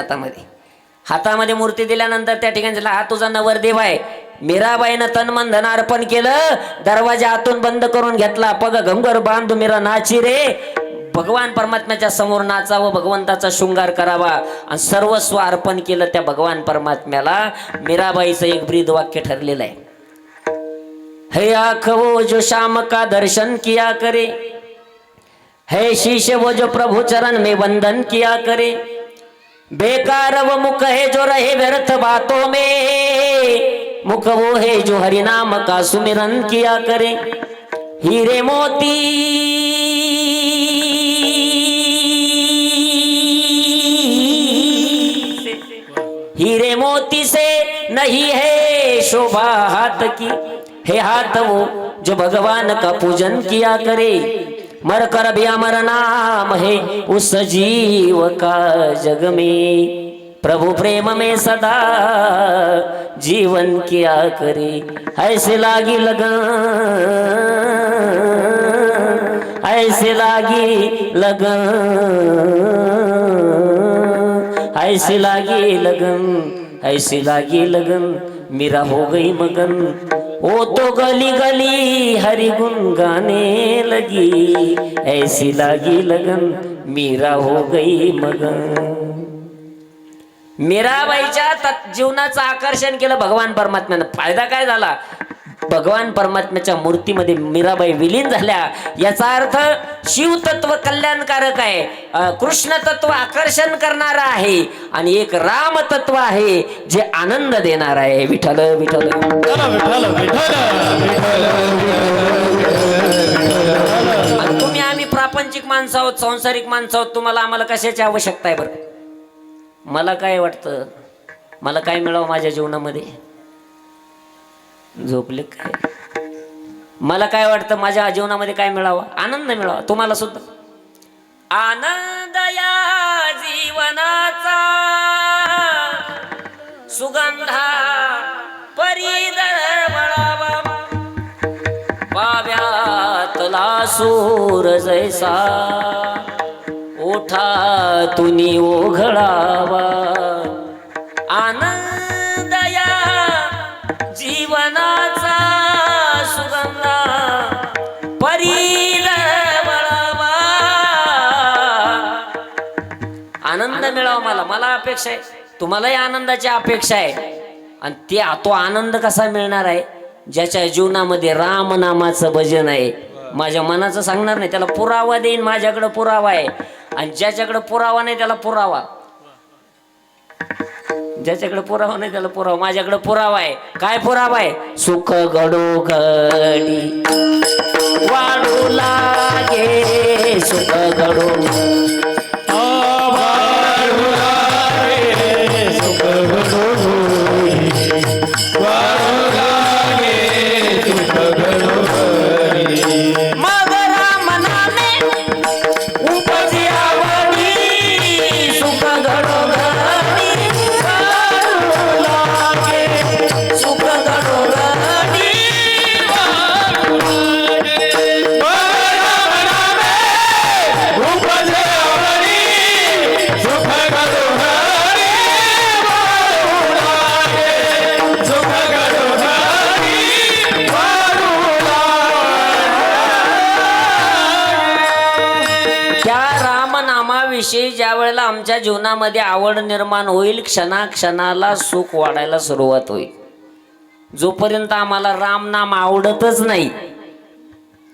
हातामध्ये मूर्ती दिल्यानंतर त्या ठिकाणी हा तुझा नवरदेव आहे. मीराबाईनं तन मन धन अर्पण केलं. दरवाजा आतून बंद करून घेतला. पग घंगर बांधू मीरा नाची रे. भगवान परमात्म्याच्या समोर नाचावं, भगवंताचा शृंगार करावा आणि सर्वस्व अर्पण केलं त्या भगवान परमात्म्याला. मीराबाईचं एक ब्रीद वाक्य ठरलेलं आहे, हे आँख वो जो शाम का दर्शन किया करे, है शीश वो जो प्रभु चरण में वंदन किया करे, बेकार वो मुख है जो रहे व्यर्थ बातों में, मुख वो है जो हरि नाम का सुमिरन किया करे। हीरे मोती हीरे मोती से नहीं है शोभा हाथ की, है हाथ वो जो भगवान का पूजन किया करे। मर कर भी अमर नाम है उस जीव का जग में, प्रभु प्रेम में सदा जीवन किया करे। ऐसे लागी लगन, ऐसे लागी लगन, ऐसी लागी लगन, ऐसी लागी लगन, मीरा हो गई मगन, ओ तो गली गली हरि गुन गाने लगी, ऐसी लागी लगन, मीरा हो गई मगन. मीराबाईच्या जीवनाचं आकर्षण केलं भगवान परमात्म्यानं. फायदा काय झाला? भगवान परमात्म्याच्या मूर्तीमध्ये मीराबाई विलीन झाल्या. याचा अर्थ शिवतत्व कल्याणकारक आहे, कृष्ण तत्व आकर्षण करणार आहे, आणि एक राम तत्व आहे जे आनंद देणार आहे. विठ्ठल विठ्ठल विठ्ठल विठ्ठल आणि तुम्ही आम्ही प्रापंचिक माणसं आहोत, सांसारिक माणसं आहोत. तुम्हाला आम्हाला कशाची आवश्यकता आहे बरं? मला काय वाटतं, मला काय मिळावं माझ्या जीवनामध्ये? झोपले काय? मला काय वाटतं माझ्या जीवनामध्ये काय मिळावं? आनंद मिळावा. तुम्हाला सुद्धा आनंद या जीवनाचा सुगंधा परिदळवळावा, पाव्यातला सूर जैसा ओठातून ओघळावा. आनंद या जीवनाचा सुगंधा परिदळवळावा. आनंद मिळावा मला, मला अपेक्षा आहे, तुम्हालाही आनंदाची अपेक्षा आहे. आणि तो आनंद कसा मिळणार आहे? ज्याच्या जीवनामध्ये राम नामाचं भजन आहे. माझ्या मनाचं सांगणार नाही, त्याला पुरावा देईन. माझ्याकडे पुरावा आहे, आणि ज्याच्याकडे पुरावा नाही त्याला पुरावा, ज्याच्याकडे पुरावा नाही त्याला पुरावा. माझ्याकडे पुरावा आहे. काय पुरावा आहे? सुख घडोघडी वाढू लागे, सुख घडोघडी विषयी ज्या वेळेला आमच्या जीवनामध्ये आवड निर्माण होईल, क्षणाक्षणाला सुख वाढायला सुरुवात होईल. जोपर्यंत आम्हाला राम नाम आवडतच नाही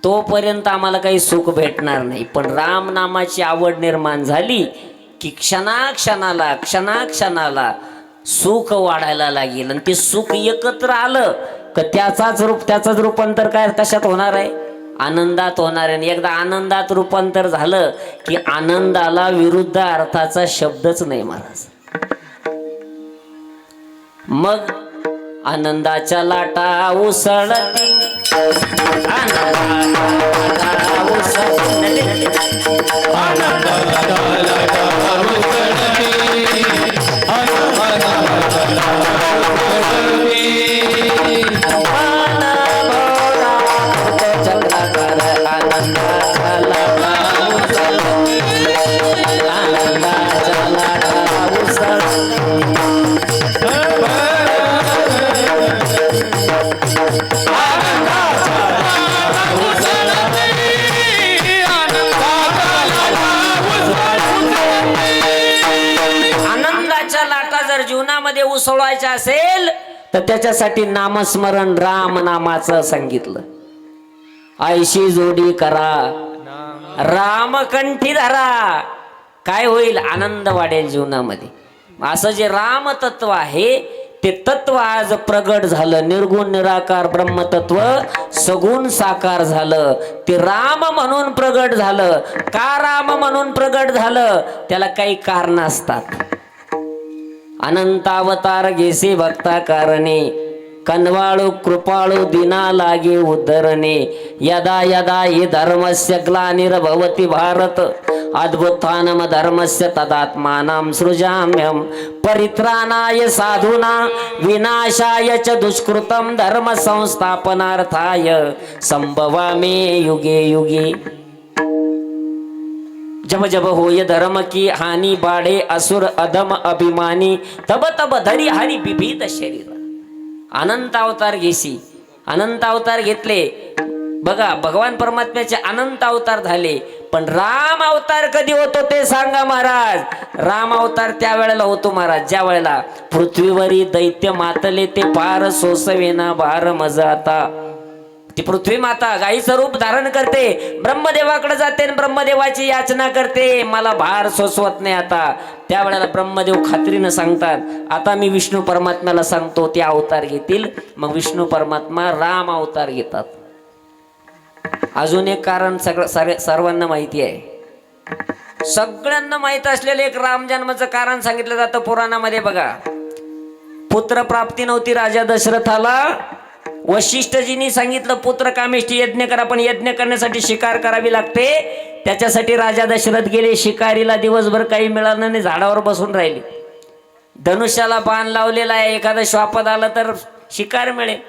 तोपर्यंत आम्हाला काही सुख भेटणार नाही. पण राम नामाची आवड निर्माण झाली की क्षणाक्षणाला सुख वाढायला लागेल. आणि ते सुख एकत्र आलं की त्याचाच रूपांतर काय कशात होणार आहे? आनंदात होणार आहे. एकदा आनंदात रूपांतर झालं की आनंदाला विरुद्ध अर्थाचा शब्दच नाही महाराज. मग आनंदाच्या लाटा उसळती, जीवनामध्ये उसळवायचं असेल तर त्याच्यासाठी नामस्मरण राम नामाचं सांगितलं. ऐशी जोडी करा, रामकंठी धरा. काय होईल? आनंद वाढेल जीवनामध्ये. असं जे राम तत्व आहे ते तत्व आज प्रगट झालं. निर्गुण निराकार ब्रह्मतत्व सगुण साकार झालं. ते राम म्हणून प्रगट झालं. का राम म्हणून प्रगट झालं? त्याला काही कारण असतात. अनंतावतार घेसे भक्ता कारणे, कनवाळू कृपाळू दिना लागे उद्धरणे. यदा यदा हि धर्मस्य ग्लानिर्भवति भारत, अद्भुतानम धर्मस्य तदात्मानं सृजाम्यहं. परित्राणाय साधूना विनाशाय च दुष्कृतं, धर्म संस्थापनार्थाय संभवामि युगे युगे. जब जब होय धर्म की हानी बाढे असुर अधम अभिमानी तब तब धरी हरी विविध शरीर. अनंत अवतार घेसी, अनंत अवतार घेतले बघा. भगवान परमात्म्याचे अनंत अवतार झाले, पण राम अवतार कधी होतो ते सांगा महाराज. राम अवतार त्या वेळेला होतो महाराज ज्या वेळेला पृथ्वीवरी दैत्य मातले ते पार सोसवेना भार मज आता. ती पृथ्वी माता गाईचं रूप धारण करते, ब्रह्मदेवाकडे जाते आणि ब्रह्मदेवाची याचना करते, मला भार सोसवत नाही आता. त्यावेळेला ब्रह्मदेव खात्रीनं सांगतात, आता मी विष्णू परमात्म्याला सांगतो ते अवतार घेतील. मग विष्णू परमात्मा राम अवतार घेतात. अजून एक कारण सर्वांना माहिती आहे, सगळ्यांना माहित असलेलं एक राम जन्माचं कारण सांगितलं जातं पुराणामध्ये बघा. पुत्र प्राप्ती नव्हती राजा दशरथाला. वशिष्ठजींनी सांगितलं पुत्र कामेष्टी यज्ञ करा, पण यज्ञ करण्यासाठी शिकार करावी लागते. त्याच्यासाठी राजा दशरथ गेले शिकारीला. दिवसभर काही मिळालं नाही, झाडावर बसून राहिले. धनुष्याला बाण लावलेला आहे, एखादं श्वापद आलं तर शिकार मिळेल.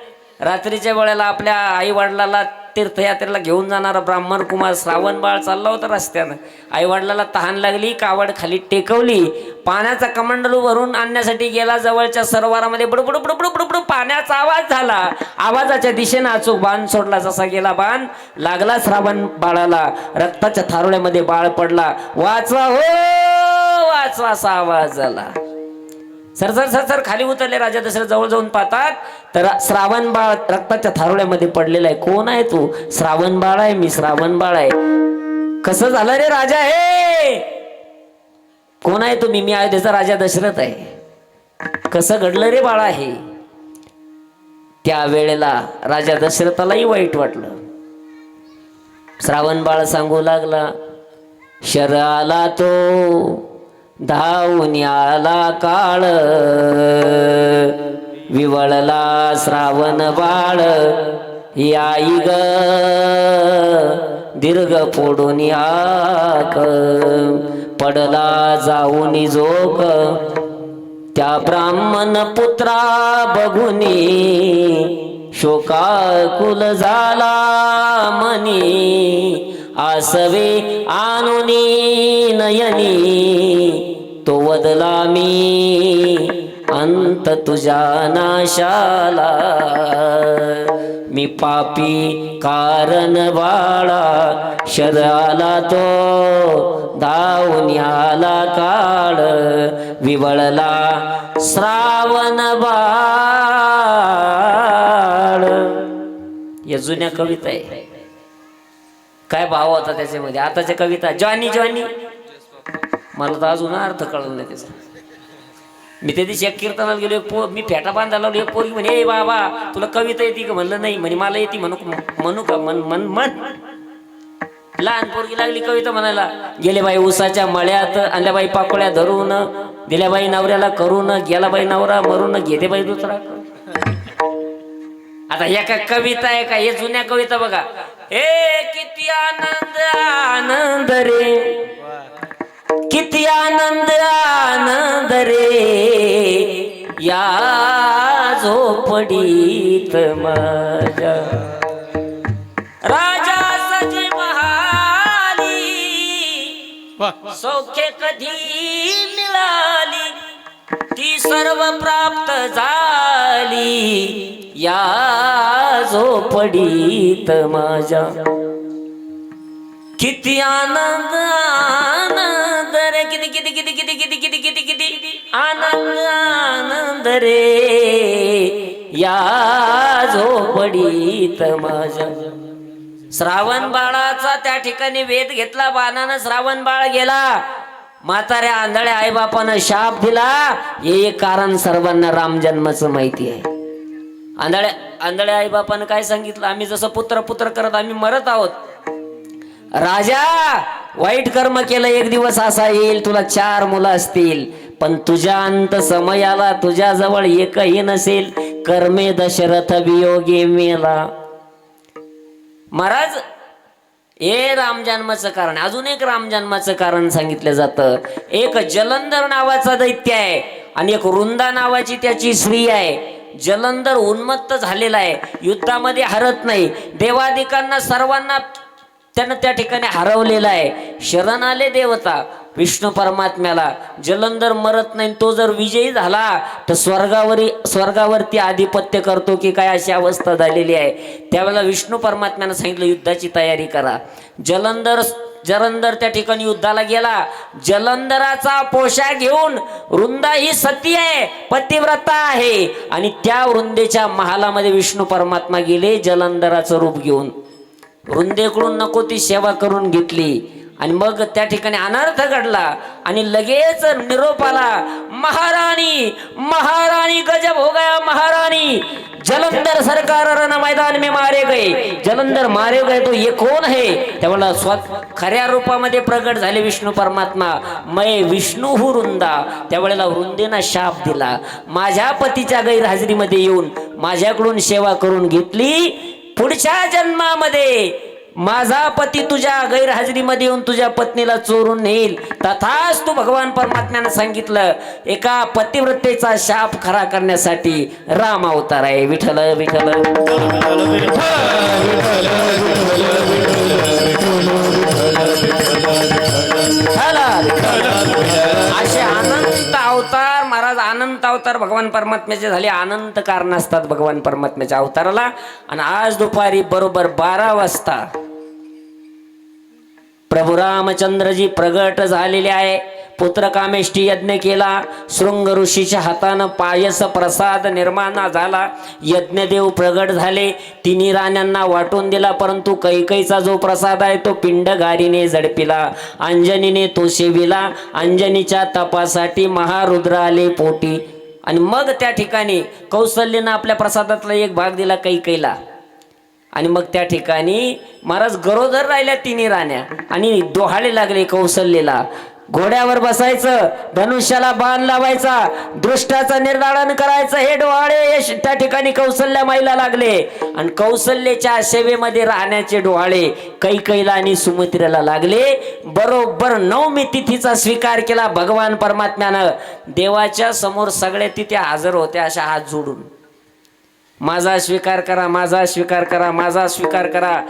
रात्रीच्या वेळेला आपल्या आई वडिलाला तीर्थयात्रेला घेऊन जाणारा ब्राह्मण कुमार श्रावण बाळ चालला होता रस्त्यानं. आई वडिलाला तहान लागली, कावड खाली टेकवली, पाण्याचा कमंडलू भरून आणण्यासाठी गेला. जवळच्या सरोवरामध्ये बुडबुड बुडबुड बुडबुड पाण्याचा आवाज झाला. आवाजाच्या दिशेनं अचूक बाण सोडला. जसा गेला बाण लागला श्रावण बाळाला, रक्ताच्या थारोळ्यामध्ये बाळ पडला. वाचवा हो वाचवा असा आवाज झाला. सरसर सरसर खाली उतरले. राजा दशरथ जवळ जाऊन पाहतात तर श्रावण बाळ रक्ताच्या थारोळ्यामध्ये पडलेला आहे. कोण आहे तू? श्रावण बाळ आहे, मी श्रावण बाळ आहे. कसं झालं रे राजा हे? कोण आहे तुम्ही? मी अयोध्येचा राजा दशरथ आहे. कसं घडलं रे बाळा हे? त्या वेळेला राजा दशरथालाही वाईट वाटलं. श्रावण बाळ सांगू लागला, शर आला तो धावून आला काळ, विवळला श्रावण बाळ, ही आई ग दीर्घ फोडून आक, पडला जाऊन जोक, त्या ब्राह्मण पुत्रा बघुनी शोकाकुल झाला मनी, आसवे आणुनी नयनी तो वदला मी अंत तुझ्या नाशाला, मी पापी कारण बाळा, शर आला तो धावून आला काळ, विवळला श्रावण बाळ. या जुन्या कविता आहे. काय भाव होता त्याच्यामध्ये? आताच्या कविता जॉनी जॉनी, मला तर अजून अर्थ कळलं नाही त्याचा. मी त्या दिवशी एक कीर्तनाला गेलो, मी फेटा बांधायला लागलो, एक पोरगी म्हणे, ए बाबा तुला कविता येते का? म्हणलं नाही. म्हणे मला येते. म्हणू का? मन लहान पोरगी लागली कविता म्हणायला. गेले बाई उसाच्या मळ्यात, आणल्या बाई पाकोळ्या धरून, दिल्या बाई नवऱ्याला करून, गेला बाई नवरा मरून, घेते बाई दुसरा. आता या का कविता आहे का? हे जुन्या कविता बघा. ए किती आनंद आनंद रे, किती आनंद आनंद रे, या झोपडीत माझ्या राजा सजे महाली, सौख्य कधी मिळाली, ती सर्व प्राप्त झाली या झोपडीत माझ्या. किती आनंद आनंद रे, किती किती किती किती किती किती किती किती आनंद आनंद रे, या झोपडीत माझ्या. श्रावण बाळाचा त्या ठिकाणी वेध घेतला बाणानं. श्रावण बाळ गेला. म्हाताऱ्या आंधळ्या आईबापानं शाप दिला. हे एक कारण सर्वांना राम जन्माचं माहिती आहे. आंधळ्या आईबापानं काय सांगितलं? आम्ही जसं पुत्र पुत्र करत आम्ही मरत आहोत. राजा वाईट कर्म केलं, एक दिवस असा येईल तुला 4 मुलं असतील, पण तुझ्या अंत समयाला तुझ्याजवळ एकही नसेल. कर्मे दशरथ वियोगे मेला. महाराज हे राम जन्माचं कारण. अजून एक राम जन्माचं कारण सांगितलं जातं. एक जलंधर नावाचा दैत्य आहे आणि एक वृंदा नावाची त्याची स्त्री आहे. जलंधर उन्मत्त झालेला आहे, युद्धामध्ये हरत नाही. देवादिकांना सर्वांना त्यानं त्या ठिकाणी हरवलेला आहे. शरण आले देवता विष्णू परमात्म्याला. जलंधर मरत नाही, तो जर विजयी झाला तर स्वर्गावरती आधिपत्य करतो की काय, अशी अवस्था झालेली आहे. त्यावेळेला विष्णू परमात्म्यानं सांगितलं युद्धाची तयारी करा. जलंधर त्या ठिकाणी युद्धाला गेला. जलंधराचा पोशाख घेऊन, वृंदा ही सती आहे, पतिव्रता आहे, आणि त्या वृंदेच्या महालामध्ये विष्णू परमात्मा गेले जलंधराचं रूप घेऊन. वृंदेकडून नको ती सेवा करून घेतली आणि मग त्या ठिकाणी अनर्थ घडला आणि लगेच निरोप आला, महाराणी महाराणी गजब हो गया महाराणी, जलंधर सरकार रण मैदान में मारे गए, जलंधर मारे गए. तो ये कोण है? त्यावेळेला खऱ्या रूपामध्ये प्रगट झाले विष्णू परमात्मा. मै विष्णू हु वृंदा. त्यावेळेला वृंदेना शाप दिला, माझ्या पतीच्या गैरहजेरीमध्ये येऊन माझ्याकडून सेवा करून घेतली, पुढच्या जन्मामध्ये माझा पती तुझ्या गैरहजेरीमध्ये येऊन तुझ्या पत्नीला चोरून नेईल. तथाच तू भगवान परमात्म्यानं सांगितलं, एका पतिव्रतेचा शाप खरा करण्यासाठी राम अवतार आहे. विठ्ठल विठ्ठल असे अनंत अवतार महाराज, अनंत अवतार भगवान परमात्म्याचे झाले. अनंत कारण असतात भगवान परमात्म्याच्या अवताराला. आणि आज दुपारी बरोबर 12 वाजता प्रभू रामचंद्रजी प्रगट झालेले आहे. पुत्रकामेष्टी यज्ञ केला. शृंग ऋषीच्या हातानं पायस प्रसाद निर्माण झाला. यज्ञदेव प्रगट झाले. तिन्ही राण्यांना वाटून दिला, परंतु कैकईचा जो प्रसाद आहे तो पिंडगारीने झडपिला. अंजनीने तो सेविला. अंजनीच्या तपासाठी महारुद्र आले पोटी. आणि मग त्या ठिकाणी कौशल्यनं आपल्या प्रसादातला एक भाग दिला कैकईला. आणि मग त्या ठिकाणी महाराज गरोदर राहिल्या तिन्ही राण्या आणि डोहाळे लागले कौशल्यला. घोड्यावर बसायचं, धनुष्याला बाण लावायचा, दृष्टाचं निर्धारण करायचं, हे डोहाळे त्या ठिकाणी कौशल्या माईला लागले. आणि कौशल्याच्या सेवेमध्ये राहण्याचे डोहाळे कैकईला आणि सुमित्रेला लागले. बरोबर 9मी तिथीचा स्वीकार केला भगवान परमात्म्यानं. देवाच्या समोर सगळे तिथे हजर होते अशा हात जोडून, माझा स्वीकार करा, माझा स्वीकार करा, माझा स्वीकार करा.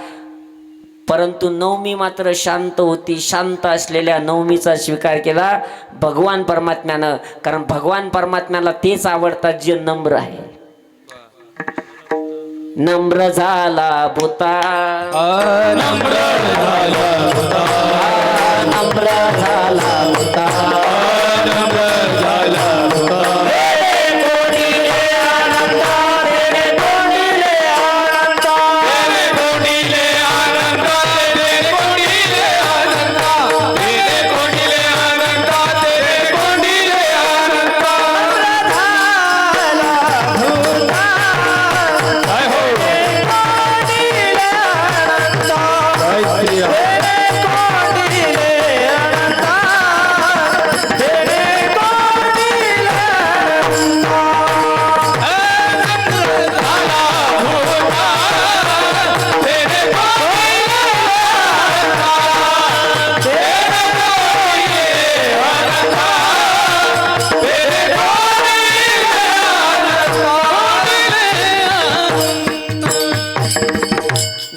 परंतु 9मी मात्र शांत होती. शांत असलेल्या 9मीचा स्वीकार केला भगवान परमात्म्यानं. कारण भगवान परमात्म्याला तेच आवडतात जे नम्र आहे. नम्र झाला बुता, नम्र झाला बुता, नम्र झाला बुता, नम्र झाला बुता.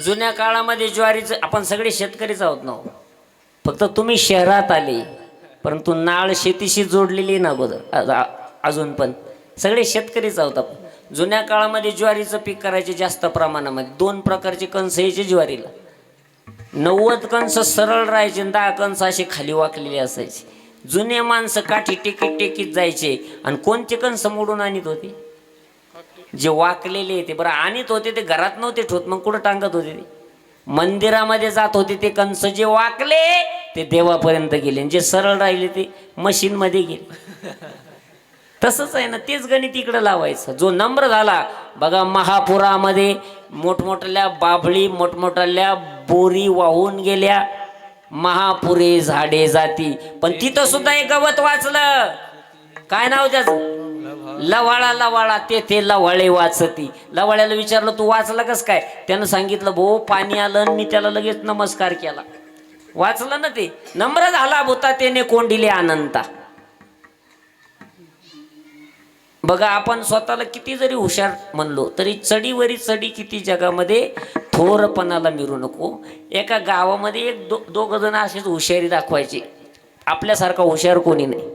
जुन्या काळामध्ये ज्वारीचं, आपण सगळे शेतकरीच आहोत ना, फक्त तुम्ही शहरात आले, परंतु नाळ शेतीशी जोडलेली ना अगोदर अजून पण सगळे शेतकरीच आहोत आपण. जुन्या काळामध्ये ज्वारीचं पीक करायचे जास्त प्रमाणामध्ये. 2 प्रकारचे कणस यायचे ज्वारीला. 90 कणस सरळ राहायचे, 10 कणस असे खाली वाकलेले असायचे. जुने माणसं काठी टेकीत टेकीत जायचे. आणि कोणते कणस मोडून आणत होते? जे वाकलेले ते बरं आणत होते ते घरात नव्हते ठेवत, मग कुठं टांगत होते? ते मंदिरामध्ये जात होते. ते कंस जे वाकले ते देवापर्यंत गेले, जे सरळ राहिले ते मशीन मध्ये गेले. तसंच आहे ना, तेच गणित इकडं लावायचं. जो नम्र झाला बघा, महापुरामध्ये मोठमोठ्या बाभळी, मोठमोठ्या बोरी वाहून गेल्या. महापुरे झाडे जाती, पण तिथं सुद्धा एक गवत वाचलं. काय नाव त्याचं? लवाळा. लवाळा. ते लवाळे वाचती. लवाळ्याला विचारलं तू वाचला कस काय? त्यानं सांगितलं भो पाणी आलं, मी त्याला लगेच नमस्कार केला. वाचलं ना ते. नम्र झाला भूता तेने कोंडिले अनंता. बघा, आपण स्वतःला किती जरी हुशार म्हणलो तरी चढीवरी चढी किती जगामध्ये थोरपणाला मिरू नको. एका गावामध्ये एक दोघं जण असेच हुशारी दाखवायचे, आपल्यासारखा हुशार कोणी नाही.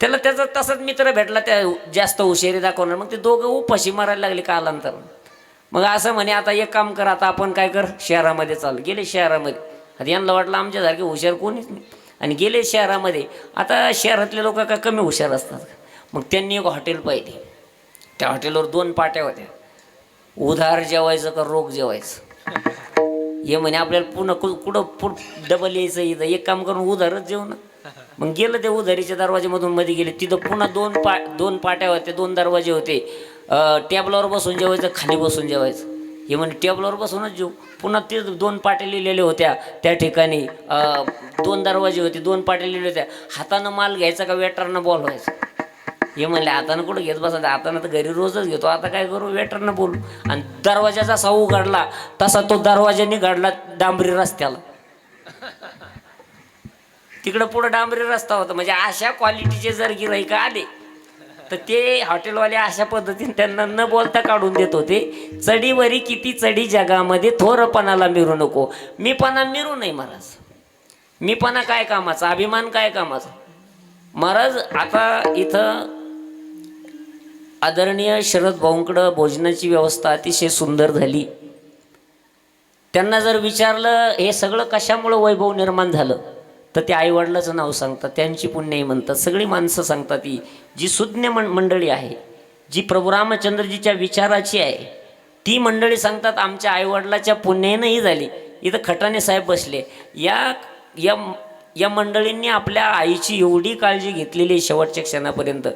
त्याला त्याचा तसाच मित्र भेटला, त्या जास्त हुशारी दाखवणार. मग ते दोघं उपाशी मारायला लागले कालांतर. मग असं म्हणे आता एक काम कर, आता आपण काय कर, शहरामध्ये चाल. गेले शहरामध्ये. आता यांना वाटलं आमच्यासारखे हुशार कोणीच नाही, आणि गेले शहरामध्ये. आता शहरातले लोक काय कमी हुशार असतात. मग त्यांनी एक हॉटेल पाहिली. त्या हॉटेलवर 2 पाट्या होत्या. उधार जेवायचं का रोग जेवायचं. हे म्हणे आपल्याला पुन्हा कुठं डबल यायचं, इथं एक काम करून उधारच जेवण. मग गेलं ते उधारीच्या दरवाजेमधून मध्ये गेले. तिथं पुन्हा 2 पाट्या होत्या, 2 दरवाजे होते. टेबलावर बसून जेवायचं, खाली बसून जेवायचं. हे म्हणे टेबलावर बसूनच जेव. पुन्हा ते 2 पाट्या लिहिलेल्या होत्या त्या ठिकाणी. 2 दरवाजे होते, 2 पाट्या लिहिल्या होत्या. हातानं माल घ्यायचा का वेटरनं बोलवायचं. हे म्हणले हातानं कुठं घेत बसा, हातानं तर घरी रोजच घेतो, आता काय करू, वेटरनं बोलू. आणि दरवाजा जसा उघडला तसा तो दरवाजाने घडला डांबरी रस्त्याला. तिकडं पुढं डांबरी रस्ता होता. म्हणजे अशा क्वालिटीचे जर गिऱ्हाईक आले तर ते हॉटेलवाले अशा पद्धतीने त्यांना न बोलता काढून देत होते. चढीवरी किती चढी जगामध्ये, थोरपणाला मिरू नको. मीपणा मिरू नये महाराज. मीपणा काय कामाचा, अभिमान काय कामाचा. महाराज आता इथं आदरणीय शरद भाऊंकडं भोजनाची व्यवस्था अतिशय सुंदर झाली. त्यांना जर विचारलं हे सगळं कशामुळं वैभव निर्माण झालं, तर ते आईवडिलाचं नाव सांगतात, त्यांची पुण्याई म्हणतात. सगळी माणसं सांगतात. ती जी सुज्ञ मंडळी आहे, जी प्रभू रामचंद्रजीच्या विचाराची आहे, ती मंडळी सांगतात आमच्या आईवडिलाच्या पुण्याईनंही झाली. इथं खटाणे साहेब बसले. या मंडळींनी आपल्या आईची एवढी काळजी घेतलेली शेवटच्या क्षणापर्यंत.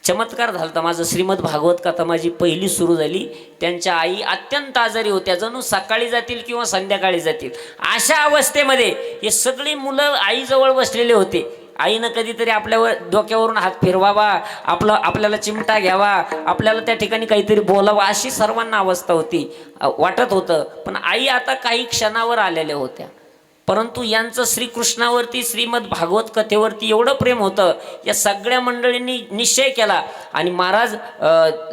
चमत्कार झाला होता. माझं श्रीमद भागवत कथा माझी पहिली सुरू झाली. त्यांच्या आई अत्यंत आजारी होत्या, जणू सकाळी जातील किंवा संध्याकाळी जातील अशा अवस्थेमध्ये हे सगळी मुलं आईजवळ बसलेले होते. आईनं कधीतरी आपल्यावर डोक्यावरून हात फिरवावा, आपल्याला चिमटा घ्यावा, आपल्याला त्या ठिकाणी काहीतरी बोलावं, अशी सर्वांना अवस्था होती, वाटत होतं. पण आई आता काही क्षणावर आलेल्या होत्या. परंतु यांचं श्रीकृष्णावरती, श्रीमद भागवत कथेवरती एवढं प्रेम होतं, या सगळ्या मंडळींनी निश्चय केला. आणि महाराज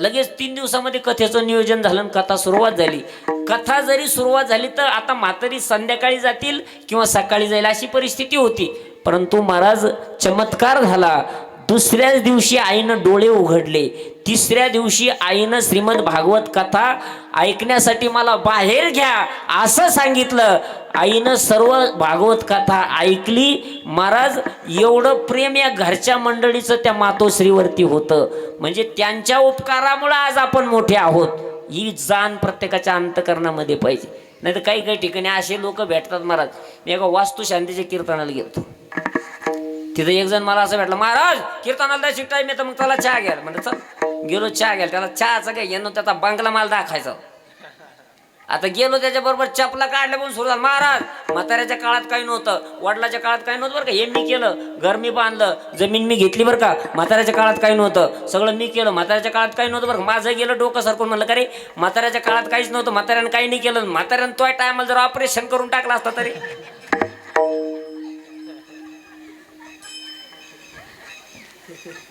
लगेच 3 दिवसामध्ये कथेचं नियोजन झालं आणि कथा सुरुवात झाली. कथा जरी सुरुवात झाली तर आता म्हातारी संध्याकाळी जातील किंवा सकाळी जाईल अशी परिस्थिती होती. परंतु महाराज चमत्कार झाला. दुसऱ्याच दिवशी आईनं डोळे उघडले. तिसऱ्या दिवशी आईनं श्रीमद भागवत कथा ऐकण्यासाठी मला बाहेर घ्या असं सांगितलं. आईनं सर्व भागवत कथा ऐकली. महाराज एवढं प्रेम या घरच्या मंडळीचं त्या मातोश्रीवरती होतं. म्हणजे त्यांच्या उपकारामुळे आज आपण मोठे आहोत, ही जाण प्रत्येकाच्या अंतकरणामध्ये पाहिजे. नाही तर काही काही ठिकाणी असे लोक भेटतात. महाराज मी एका वास्तुशांतीच्या कीर्तनाला गेलो. तिथं एक जण मला असं भेटलं, महाराज कीर्तनाला शिकताय मी, तर मग त्याला चहा घ्यायला म्हणलं. चल गेलो चहा घ्यायला. त्याला चहाचा काय घेणं, त्याचा बंगला माल दाखायचा. आता गेलो त्याच्याबरोबर, चपला काढल्या पण सुरू झालं. महाराज म्हाताऱ्याच्या काळात काही नव्हतं, वडिलाच्या काळात काही नव्हतं बरं का, हे मी केलं, घर मी बांधलं, जमीन मी घेतली बरं का. म्हाताऱ्याच्या काळात काही नव्हतं, सगळं मी केलं. म्हाताऱ्याच्या काळात काही नव्हतं बरं. माझं गेलं डोकं सरकून. म्हणलं का रे म्हाताऱ्याच्या काळात काहीच नव्हतं, म्हाताऱ्यानं काही नाही केलं. म्हाताऱ्यानं तो टायमाला जर ऑपरेशन करून टाकलं असतं तरी.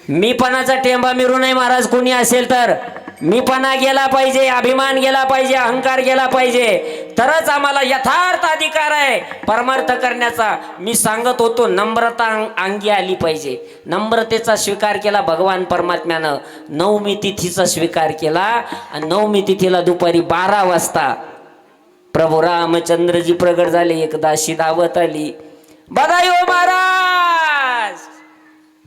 मीपणाचा टेंबा मिरू नये महाराज. कोणी असेल तर मीपणा गेला पाहिजे, अभिमान गेला पाहिजे, अहंकार गेला पाहिजे, तरच आम्हाला यथार्थ अधिकार आहे परमार्थ करण्याचा. मी सांगत होतो नम्रता अंगी आली पाहिजे. नम्रतेचा स्वीकार केला भगवान परमात्म्यानं. 9मी तिथीचा स्वीकार केला आणि 9मी तिथीला दुपारी 12 वाजता प्रभू रामचंद्रजी प्रगट झाले. एकदाशी दावत आली. बधाई हो महाराज,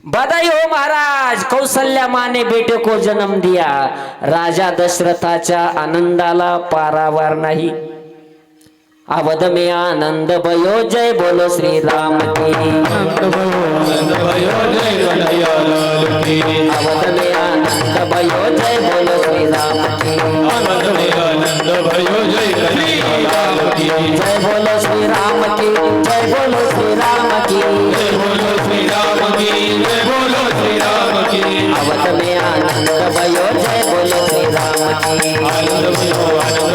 बधाई हो महाराज, कौशल्या माने बेटे को जन्म दिया. राजा दशरथाच्या आनंदाला पारावार नाही. अवध में आनंद भयो, जय बोलो श्री राम की. अवध में आनंद भयो, जय बोलो श्री राम की. जय बोलो श्री राम की, जय बोलो श्री राम की, जय बोलो श्री राम की, जय बोलो श्री राम की. अवध में आनंद भयो, जय बोलो श्री राम की. आनंद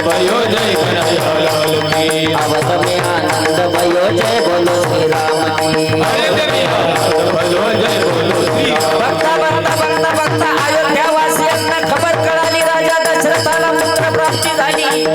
भयो, जय कन्हैयालाल की. अवध में आनंद भयो, जय बोलो श्री राम की. बघता बघता बघता बघता अयोध्यावासियांना खबर कळाली. राजा दशरथाला पुत्र प्राप्ती झाली.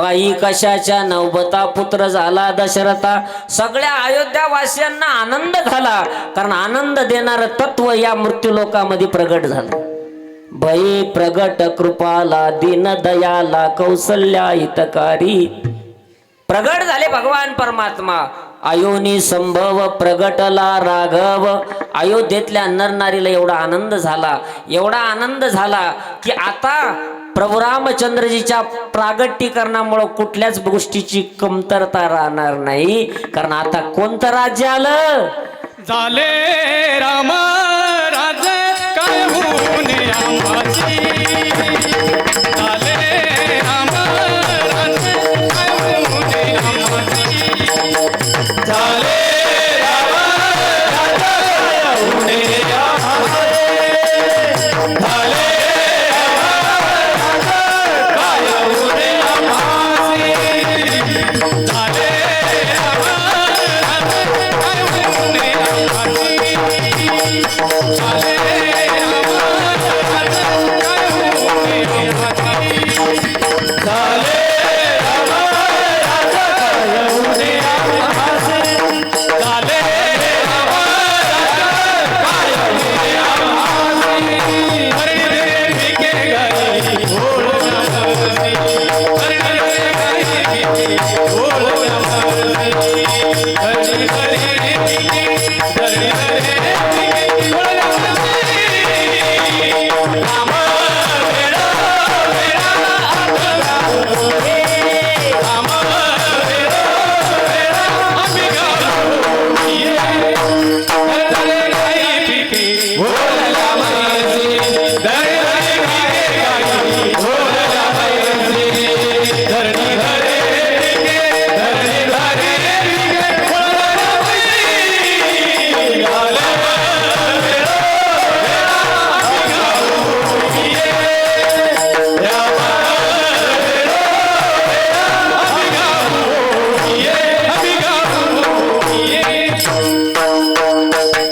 बाई कशाच्या नवबता पुत्र झाला दशरथा. सगळ्या अयोध्यावासियांना आनंद झाला, कारण आनंद देणारं तत्व या मृत्यूलोकामध्ये प्रगट झालं. भई प्रगट कृपाला दीन दयाला कौसल्या हितकारी. प्रगट झाले भगवान परमात्मा. अयोनी संभव प्रगटला राघव. अयोध्येतल्या नरनारीला एवढा आनंद झाला, एवढा आनंद झाला की आता प्रभू रामचंद्रजीच्या प्रागट्यीकरणामुळे कुठल्याच गोष्टीची कमतरता राहणार नाही. कारण आता कोणतं राज्य आलं? झाले राम राज्य काय होणे आम्हाची. झाले राम राज्य काय होणे आम्हाची. झाले राम राज्य काय होणे आम्हाची.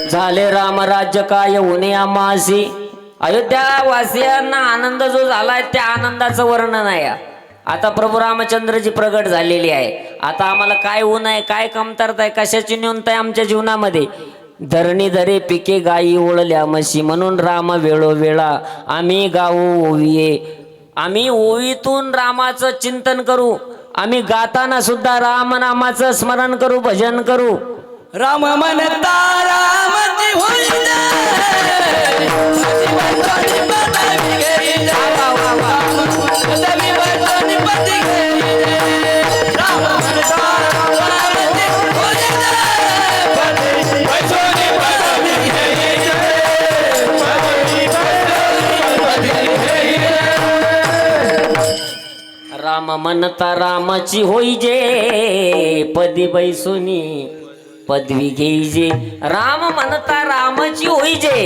झाले झाले रामराज्य काय होणे आम्हासी. अयोध्या वासियांना आनंद जो झालाय त्या आनंदाचं वर्णन आहे. आता प्रभू रामचंद्रजी प्रगट झालेली आहे. आता आम्हाला काय ऊन आहे, काय कमतरता आहे, कशाची न्यूनता आहे आमच्या जीवनामध्ये. धरणी धरे पिके गायी ओळल्या म्हशी, म्हणून राम वेळोवेळा आम्ही गाऊ ओविये. आम्ही ओवीतून रामाचं चिंतन करू, आम्ही गाताना सुद्धा रामनामाचं स्मरण करू, भजन करू. राम म्हणता रामची होई राम म्हणता रामाची होई जे, पदी बैसुनी पदवी घेईजे. राम म्हणता रामाची होईजे,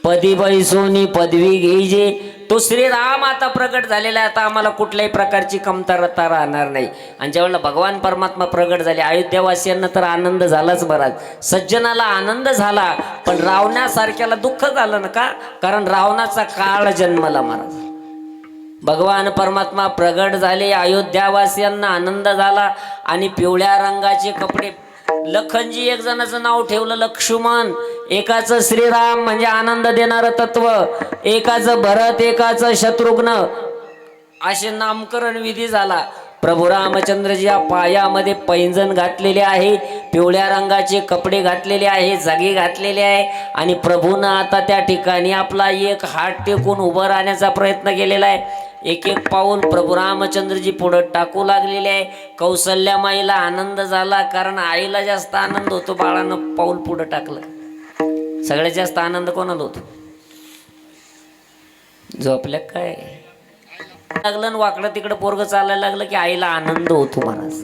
पदी बैसोनी पदवी घेईजे. तो श्रीराम आता प्रगट झालेला आहे. आता आम्हाला कुठल्याही प्रकारची कमतरता राहणार नाही. आणि ज्यावेळेला भगवान परमात्मा प्रगट झाले, अयोध्यावासियांना तर आनंद झालाच बराच, सज्जनाला आनंद झाला, पण रावणासारख्याला दुःख झालं ना. का? कारण रावणाचा काळ जन्मला महाराज. भगवान परमात्मा प्रगट झाले, अयोध्यावासियांना आनंद झाला. आणि पिवळ्या रंगाचे कपडे, लखनजी एक जणाचं नाव ठेवलं लक्ष्मण, एकाचं श्रीराम म्हणजे आनंद देणारं तत्व, एकाचं भरत, एकाचं शत्रुघ्न, असे नामकरण विधी झाला. प्रभू रामचंद्रजी या पायामध्ये पैंजण घातलेले आहे, पिवळ्या रंगाचे कपडे घातलेले आहे, जागी घातलेले आहे. आणि प्रभूनं आता त्या ठिकाणी आपला एक हात टेकून उभं राहण्याचा प्रयत्न केलेला आहे. एक एक पाऊल प्रभू रामचंद्रजी पुढं टाकू लागलेले आहे. कौसल्या माईला आनंद झाला, कारण आईला जास्त आनंद होतो बाळानं पाऊल पुढं टाकलं. सगळ्यात जास्त आनंद कोणाला होतो? झोपल्या काय लागलं, वाकडं तिकडं पोरग चालायला लागलं की आईला आनंद होतो महाराज.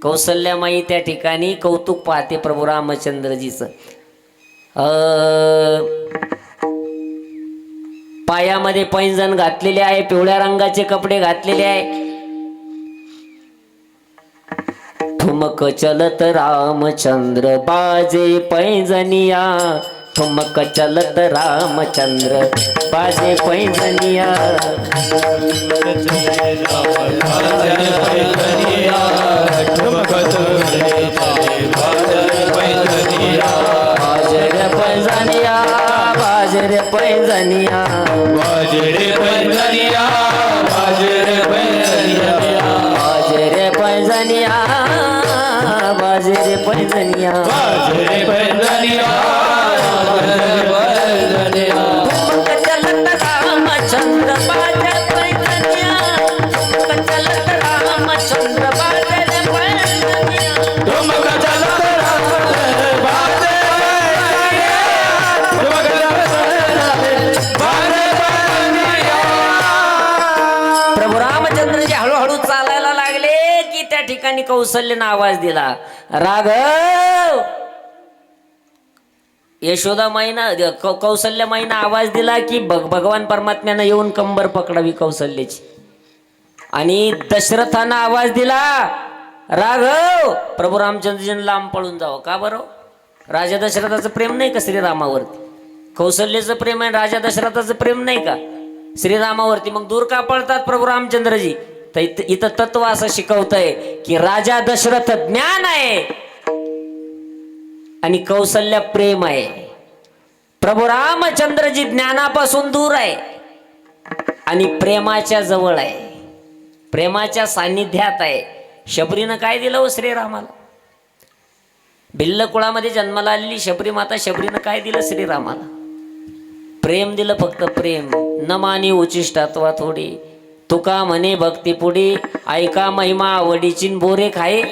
कौसल्यामाई त्या ठिकाणी कौतुक पाहते प्रभू रामचंद्रजीचं. पायामध्ये पैंजण घातलेले आहे, पिवळ्या रंगाचे कपडे घातलेले आहे. ठुमक चलत रामचंद्र बाजे पैंजनिया, ठुमक चलत रामचंद्र बाजे पैंजनिया बाजे रे पैंजनिया बाजे रे पैंजनिया बाजे रे पैंजनिया बाजे रे पैंजनिया बाजे रे पैंजनिया बाजे रे पैंजनिया बाजे रे पैंजनिया ठुमक चलत रामचंद्र बाजे पैंजनिया ठुमक चलत रामचंद्र बाजे रे पैंजनिया ठुमक चलत रामचंद्र बाजे पैंजनिया ठुमक चलत बाजे पैंजनिया प्रभू रामचंद्रजी हळूहळू चालायला लागले की त्या ठिकाणी कौशल्यानं आवाज दिला राघव यशोदा माईना कौशल्या माईनं आवाज दिला की भगवान परमात्म्यानं येऊन कंबर पकडावी कौशल्याची आणि दशरथानं आवाज दिला राघव प्रभू रामचंद्रजीनं लांब पळून जावं का बरं राजा दशरथाचं प्रेम नाही का श्रीरामावरती कौशल्याचं प्रेम आहे राजा दशरथाचं प्रेम नाही का श्रीरामावरती मग दूर का पळतात प्रभू रामचंद्रजी तर इथं तत्व असं शिकवतंय की राजा दशरथ ज्ञान आहे आणि कौशल्य प्रेम आहे प्रभू रामचंद्रजी ज्ञानापासून दूर आहे आणि प्रेमाच्या जवळ आहे प्रेमाच्या सान्निध्यात आहे शबरीनं काय दिलं हो श्रीरामाला भिल्ल कुळामध्ये जन्माला आलेली शबरी माता शबरीनं काय दिलं श्रीरामाला प्रेम दिलं फक्त प्रेम न मानी उचिष्टात्वा थोडी तुका म्हणे भक्ती पुढे ऐका महिमा आवडीची बोरे खाये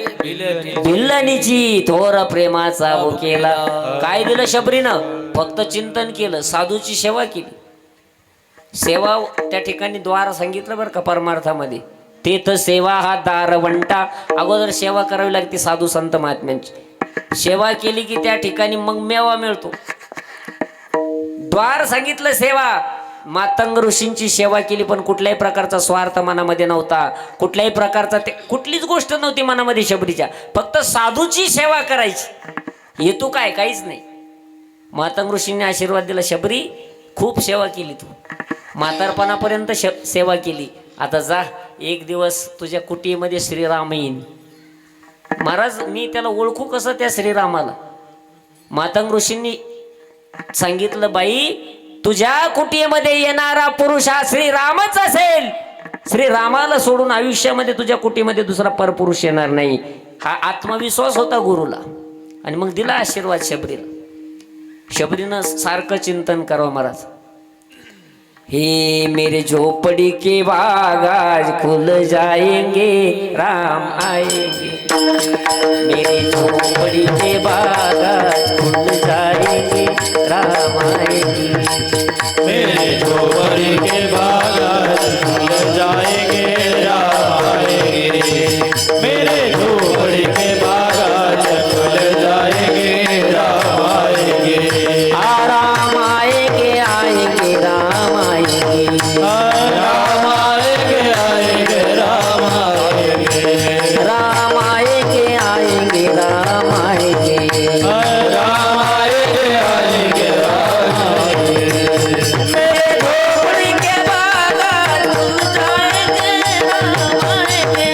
भिल्लनीची थोर प्रेमाचा केला काय दिलं शबरीनं फक्त चिंतन केलं साधूची सेवा केली सेवा त्या ठिकाणी द्वार सांगितलं बरं का परमार्थामध्ये ते तर सेवा हा दारवंटा अगोदर सेवा करावी लागते साधू संत महात्म्यांची सेवा केली की त्या ठिकाणी मग मेवा मिळतो द्वार सांगितलं सेवा मातंग ऋषींची सेवा केली पण कुठल्याही प्रकारचा स्वार्थ मनामध्ये नव्हता कुठल्याही प्रकारचा कुठलीच गोष्ट नव्हती मनामध्ये शबरीच्या फक्त साधूची सेवा करायची हेतू काय काहीच नाही मातंग ऋषींनी आशीर्वाद दिला शबरी खूप सेवा केली तू म्हातारपणापर्यंत सेवा केली आता जा एक दिवस तुझ्या कुटीमध्ये श्रीराम येईन महाराज मी त्याला ओळखू कसं त्या श्रीरामाला मातंग ऋषींनी सांगितलं बाई तुझ्या कुटीमध्ये येणारा पुरुष हा श्रीरामच असेल श्रीरामाला सोडून आयुष्यामध्ये तुझ्या कुटीमध्ये दुसरा परपुरुष येणार नाही हा आत्मविश्वास होता गुरुला आणि मग दिला आशीर्वाद शबरीला शबरीनं सारखं चिंतन करावं महाराज हे मेरे झोपड़ी के बाग आज खुल जाएंगे राम आएंगे मेरे झोपड़ी के बाग आज खुल जाएंगे राम आएंगे मेरे झोपड़ी के बाग खुल जाएंगे राम आएंगे मेरे झोपड़ी के बाग खुल जाएंगे राम आएंगे राम आएंगे आएंगे राम आएंगे राम आएंगे आएंगे राम आएंगे राम आएंगे आएंगे राम आएंगे राम आएंगे आएंगे राम आएंगे मेरे झोपड़ी के बाग खुल जाएंगे राम आएंगे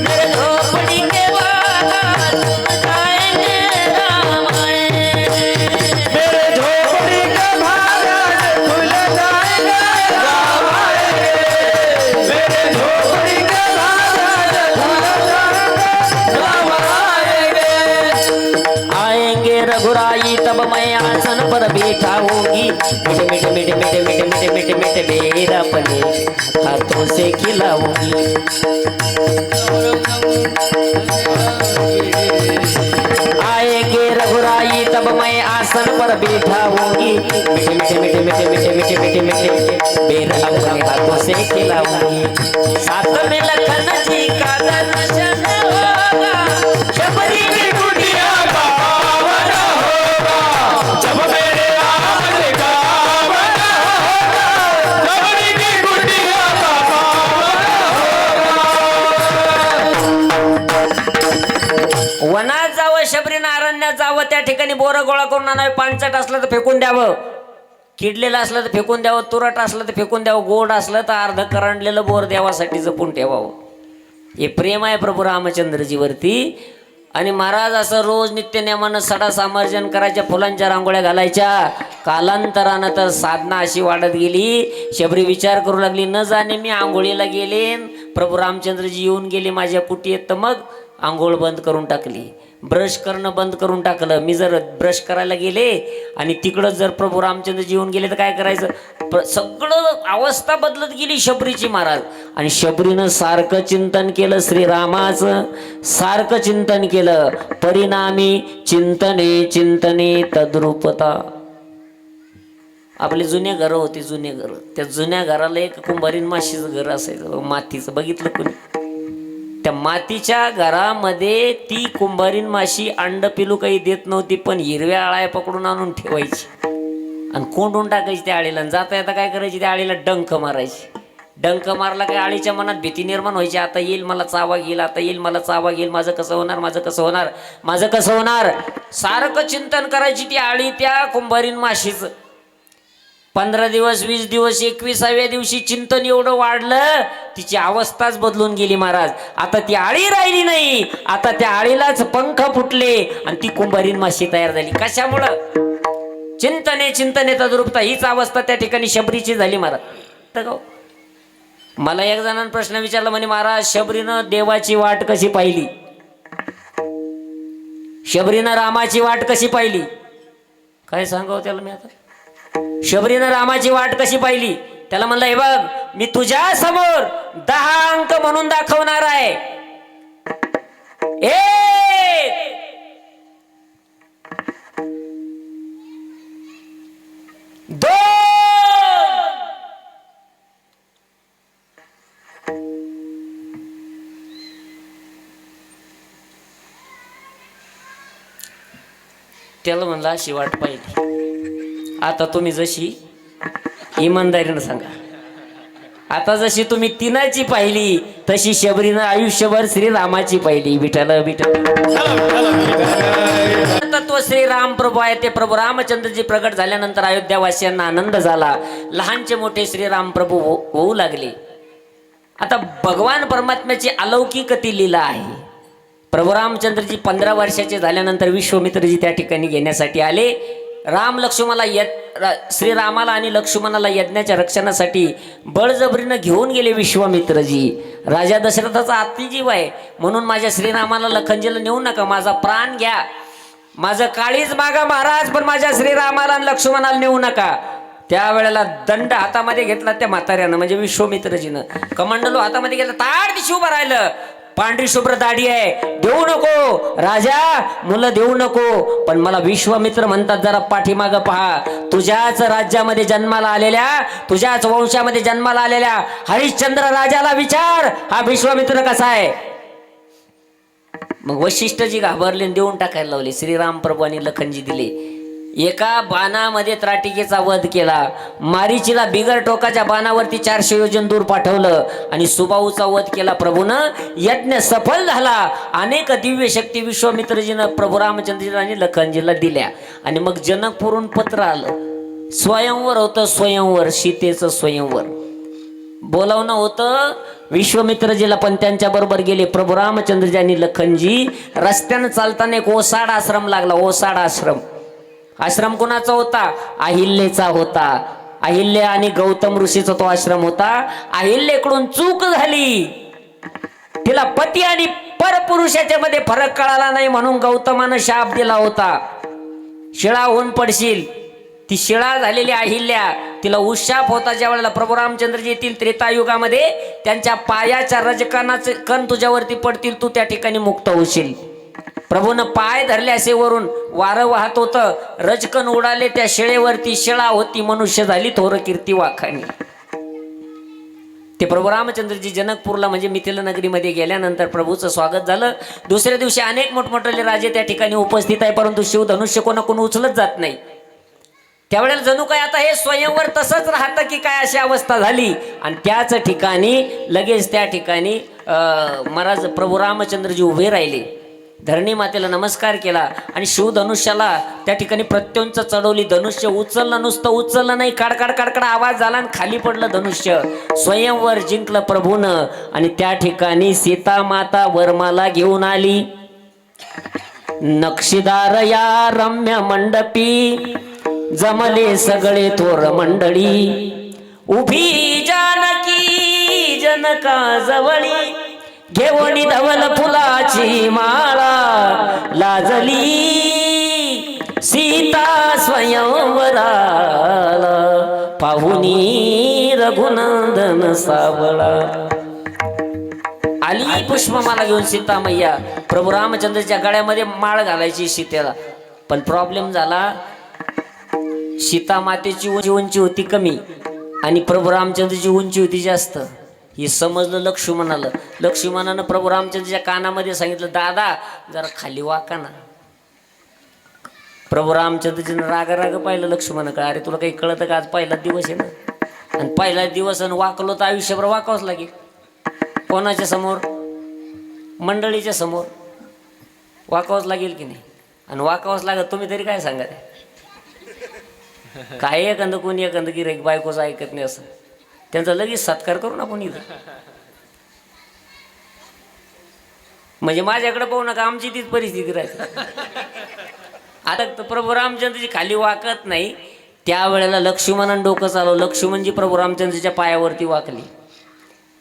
मेरे झोपड़ी के बाग खुल जाएंगे राम आएंगे मेरे झोपड़ी के बाग खुल जाएंगे राम आएंगे मेरे झोपड़ी के बाग खुल जाएंगे राम आएंगे आएंगे रघुराई तब मैं आसन पर बैठा होगी मीठे मीठे मीठे मीठे मीठे मीठे मीठे मीठे बेर अपने हाथों से खिलाऊंगी आएंगे रघुराई तब मैं आसन पर बैठा होगी मीठे मीठे मीठे मीठे मीठे मीठे मीठे मीठे बेर अपने हाथों से खिलाऊंगी साथ में लखन जी का दर्शन होगा शबरी की कुटिया का पावन होगा जब मेरे आने का पावन होगा शबरी की कुटिया का पावन होगा वनात जावं करावं, शबरीनं अरण्यात जावं, त्या ठिकाणी बोरं गोळा करून आणावे, पानचट असलं तर फेकून द्यावं, किडलेलं असलं तर फेकून द्यावं, तुरट असलं तर फेकून द्यावं, गोड असलं तर अर्ध करंडलेलं बोर देवासाठी जपून ठेवावं. हे प्रेम आहे प्रभू रामचंद्रजीवरती. आणि महाराज असं रोज नित्यनेमानं सडा सामर्जन करायच्या, फुलांच्या रांगोळ्या घालायच्या. कालांतरानं तर साधना अशी वाढत गेली. शबरी विचार करू लागली, न जाणे मी आंघोळीला गेले, प्रभू रामचंद्रजी येऊन गेले माझ्या कुटीत, तर मग आंघोळ बंद करून टाकली, ब्रश करणं बंद करून टाकलं. मी जर ब्रश करायला गेले आणि तिकडं जर प्रभू रामचंद्रजी येऊन गेले तर काय करायचं? सगळं अवस्था बदलत गेली शबरीची महाराज. आणि शबरीनं सारखं चिंतन केलं श्रीरामाचं, सारखं चिंतन केलं. परिणामी चिंतने चिंतने तद्रूपता. आपले जुने घरं होते, जुने घरं, त्या जुन्या घराला एक कुंभारीन माशीचं घर असायचं, मातीचं. बघितलं कोणी? त्या मातीच्या घरामध्ये ती कुंभारीन माशी अंड पिलू काही देत नव्हती, पण हिरव्या आळ्या पकडून आणून ठेवायची आणि कोंडून टाकायची त्या आळीला. जाता येता काय करायची? त्या आळीला डंख मारायची. डंख मारला काय आळीच्या मनात भीती निर्माण व्हायची, आता येईल मला चावा घेईल, आता येईल मला चावा घेईल, माझं कसं होणार, माझं कसं होणार, माझं कसं होणार. सारखं चिंतन करायची ती आळी त्या कुंभारीन माशीचं. 15 दिवस, 20 दिवस, 21व्या दिवशी चिंतन एवढं वाढलं, तिची अवस्थाच बदलून गेली महाराज. आता ती आळी राहिली नाही, आता त्या आळीलाच पंख फुटले आणि ती कुंभारीन माशी तयार झाली. कशामुळं? चिंतने चिंतने तद्रूपता. हीच अवस्था त्या ठिकाणी शबरीची झाली महाराज. मला एक जणांना प्रश्न विचारला, म्हणे महाराज शबरीनं देवाची वाट कशी पाहिली, शबरीनं रामाची वाट कशी पाहिली? काय सांगावं त्याला मी आता? शबरीनं रामाची वाट कशी पाहिली? त्याला म्हणलं, हे बघ मी तुझ्या समोर 10 अंक म्हणून दाखवणार आहे. 1 2 त्याला म्हणलं अशी वाट पाहिली. आता तुम्ही जशी इमानदारीनं सांगा, आता जशी तुम्ही तिनाची पाहिली तशी शबरीनं आयुष्यभर श्रीरामाची पाहिली. विठ्ठल विठ्ठल. तत्व श्रीराम प्रभू आहे ते प्रभू रामचंद्रजी प्रगट झाल्यानंतर अयोध्यावासियांना आनंद झाला. लहानचे मोठे श्रीराम प्रभू होऊ लागले. आता भगवान परमात्म्याची अलौकिक ती लीला आहे. प्रभू रामचंद्रजी 15 वर्षाचे झाल्यानंतर विश्वामित्रजी त्या ठिकाणी घेण्यासाठी आले. राम लक्ष्मणाला श्रीरामाला आणि लक्ष्मणाला यज्ञाच्या रक्षणासाठी बळजबरीनं घेऊन गेले विश्वामित्रजी. राजा दशरथाचा आत्तीजीव आहे, म्हणून माझ्या श्रीरामाला लखनजीला नेऊ नका, माझा प्राण घ्या, माझं काळीज मागा महाराज, पण माझ्या श्रीरामाला आणि लक्ष्मणाला नेऊ नका. त्यावेळेला दंड हातामध्ये घेतला त्या म्हाताऱ्यानं, म्हणजे विश्वामित्रजीनं. कमंडलू हातामध्ये घेतला, ताड दिशी उभं राहिलं. पांढरी शुभ्र दाढी आहे. देऊ नको राजा, मुलं देऊ नको, पण मला विश्वामित्र म्हणतात. जरा पाठीमागं पहा. तुझ्याच राज्यामध्ये जन्माला आलेल्या, तुझ्याच वंशामध्ये जन्माला आलेल्या हरिश्चंद्र राजाला विचार, हा विश्वामित्र कसा आहे. मग वशिष्ठजी घाबरले, देऊन टाकायला लावले. श्रीराम प्रभू आणि लखनजी दिले. एका बाणामध्ये त्राटिकेचा वध केला. मारीचीला बिगर टोकाच्या बाणावरती 400 योजन दूर पाठवलं आणि सुबाऊचा वध केला प्रभूनं. यज्ञ सफल झाला. अनेक दिव्य शक्ती विश्वामित्रजीनं प्रभू रामचंद्रजीला आणि लखनजीला दिल्या. आणि मग जनकपुरून पत्र आलं. स्वयंवर होतं, स्वयंवर, सीतेचं स्वयंवर बोलावणं होतं विश्वामित्रजीला, पण त्यांच्या बरोबर गेले प्रभू रामचंद्रजी आणि लखनजी. रस्त्यानं चालताना एक ओसाड आश्रम लागला. ओसाड आश्रम. आश्रम कोणाचा होता? अहिल्येचा होता. अहिल्य आणि गौतम ऋषीचा तो आश्रम होता. अहिल्येकडून चूक झाली, तिला पती आणि परपुरुषाच्या मध्ये फरक कळाला नाही, म्हणून गौतमानं शाप दिला होता, शिळा होऊन पडशील. ती शिळा झालेली अहिल्या, तिला उशाप होता. ज्या वेळेला प्रभू रामचंद्रजी येतील त्रेतायुगामध्ये, त्यांच्या पायाच्या रजकणाचे कण तुझ्यावरती पडतील, तू त्या ठिकाणी मुक्त होशील. प्रभूनं पाय धरले असे, वरून वारं वाहत होतं, रजकण उडाले त्या शिळेवरती. शिळा होती, मनुष्य झाली, थोर कीर्ती वाखाणी. ते प्रभू रामचंद्रजी जनकपूरला म्हणजे मिथिला नगरीमध्ये गेल्यानंतर प्रभूचं स्वागत झालं. दुसऱ्या दिवशी अनेक मोठमोठे राजे त्या ठिकाणी उपस्थित आहे, परंतु शिवधनुष्य कोण उचलत जात नाही. त्यावेळेला जणू काय आता हे स्वयंवर तसंच राहतं की काय, अशी अवस्था झाली. आणि त्याच ठिकाणी लगेच त्या ठिकाणी महाराज प्रभू रामचंद्रजी उभे राहिले. धरणी मातेला नमस्कार केला आणि शिवधनुष्याला त्या ठिकाणी प्रत्युंच चढवली. धनुष्य उचललं, नुसतं उचललं नाही, काडकाड काडकाड आवाज झाला आणि खाली पडलं धनुष्य. स्वयंवर जिंकलं प्रभूनं आणि त्या ठिकाणी सीता माता वरमाला घेऊन आली. नक्षीदार या रम्य मंडपी जमले सगळे थोर मंडळी. उभी जानकी जनका जवळी घेवणी धवल फुलाची माळा. लाजली सीता स्वयंवराला पाहुनी रघुनंदन सावळा. आली पुष्पमाला घेऊन सीता मैया. प्रभू रामचंद्रच्या गळ्यामध्ये माळ घालायची सीतेला, पण प्रॉब्लेम झाला. सीता मातेची उंची होती कमी आणि प्रभू रामचंद्रची उंची होती जास्त. हे समजलं लक्ष्मणाला. लक्ष्मणानं प्रभू रामचंद्रच्या कानामध्ये सांगितलं, दादा जरा खाली वाका ना. प्रभू रामचंद्रजीनं राग पाहिलं लक्ष्मणाकडे. अरे तुला काही कळतं का, आज पहिला दिवस आहे ना, आणि पहिला दिवस आणि वाकलो तर आयुष्यभर वाकावंच लागेल. कोणाच्या समोर? मंडळीच्या समोर वाकावंच लागेल की नाही. आणि वाकावंच लागत. तुम्ही तरी काय सांगा, काय एखादं कोणी एखादं गिऱ्हाईक बायकोचं ऐकत नाही असं, त्यांचा लगेच सत्कार करू ना आपण इथं. म्हणजे माझ्याकडे पाहू नका, आमची तीच परिस्थिती राहते. आता प्रभू रामचंद्रजी खाली वाकत नाही. त्यावेळेला लक्ष्मणानं डोकं चालवलं. लक्ष्मणजी प्रभू रामचंद्रच्या पायावरती वाकली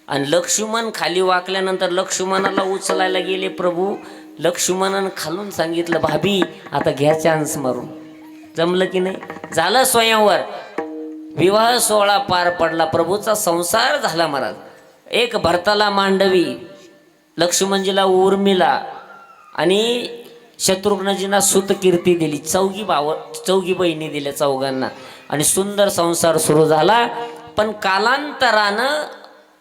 आणि लक्ष्मण खाली वाकल्यानंतर लक्ष्मणाला उचलायला गेले प्रभू. लक्ष्मणानं खालून सांगितलं, भाभी आता घ्या चान्स मारून. जमलं की नाही. झालं स्वयंवर. विवाह सोहळा पार पडला. प्रभूचा संसार झाला महाराज. एक भरताला मांडवी, लक्ष्मणजीला उर्मिला आणि शत्रुघ्नजींना सुतकीर्ती दिली. चौघी बहिणी दिल्या चौघांना आणि सुंदर संसार सुरू झाला. पण कालांतरानं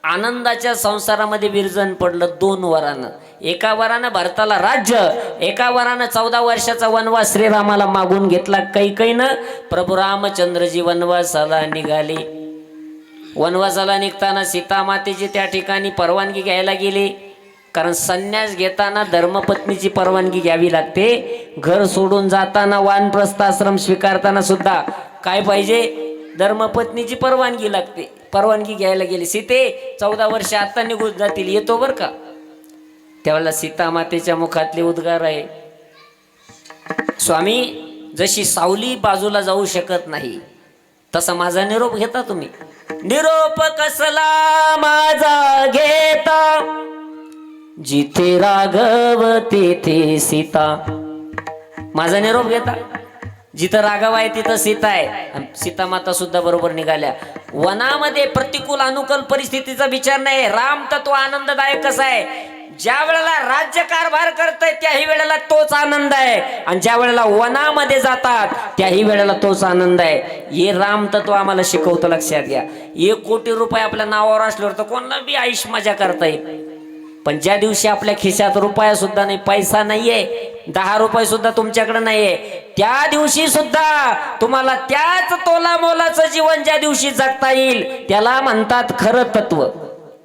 आनंदाच्या संसारामध्ये विरजन पडलं 2 वरानं. एका वरानं भरताला राज्य, एका वरानं 14 वर्षाचा वनवास श्रीरामाला मागून घेतला कैकईनं. प्रभू रामचंद्रजी वनवासाला निघाले. वनवासाला निघताना सीता मातेची त्या ठिकाणी परवानगी घ्यायला गेले, कारण संन्यास घेताना धर्मपत्नीची परवानगी घ्यावी लागते. घर सोडून जाताना वानप्रस्थ आश्रम स्वीकारताना सुद्धा काय पाहिजे? धर्मपत्नीची परवानगी लागते. परवानगी घ्यायला गेली. सीते 14 वर्ष आता निघून जातील, येतो बर का. त्यावेळेला सीता मातेच्या मुखातले उद्गार आहे, स्वामी जशी सावली बाजूला जाऊ शकत नाही तसा माझा निरोप घेता तुम्ही. निरोप कसला माझा घेता, जिथे राघव तेथे सीता. माझा निरोप घेता. जिथं राघव आहे तिथं सीता आहे. सीता माता सुद्धा बरोबर निघाल्या. वनामध्ये प्रतिकूल अनुकूल परिस्थितीचा विचार नाही. राम तत्व आनंददायक कसं आहे, ज्या वेळेला राज्य कारभार करतय त्याही वेळेला तोच आनंद आहे, आणि ज्या वेळेला वनामध्ये जातात त्याही वेळेला तोच आनंद आहे. हे राम तत्व आम्हाला शिकवतं. लक्षात घ्या. 1 कोटी रुपये आपल्या नावावर असल्यावर तर कोणाला बी आयुष मजा करता येईल, पण ज्या दिवशी आपल्या खिशात रुपया सुद्धा नाही, पैसा नाहीये, 10 रुपये सुद्धा तुमच्याकडे नाहीये, त्या दिवशी सुद्धा तुम्हाला त्याच तोला मोलाचं जीवन ज्या दिवशी जगता येईल त्याला म्हणतात खरं तत्व.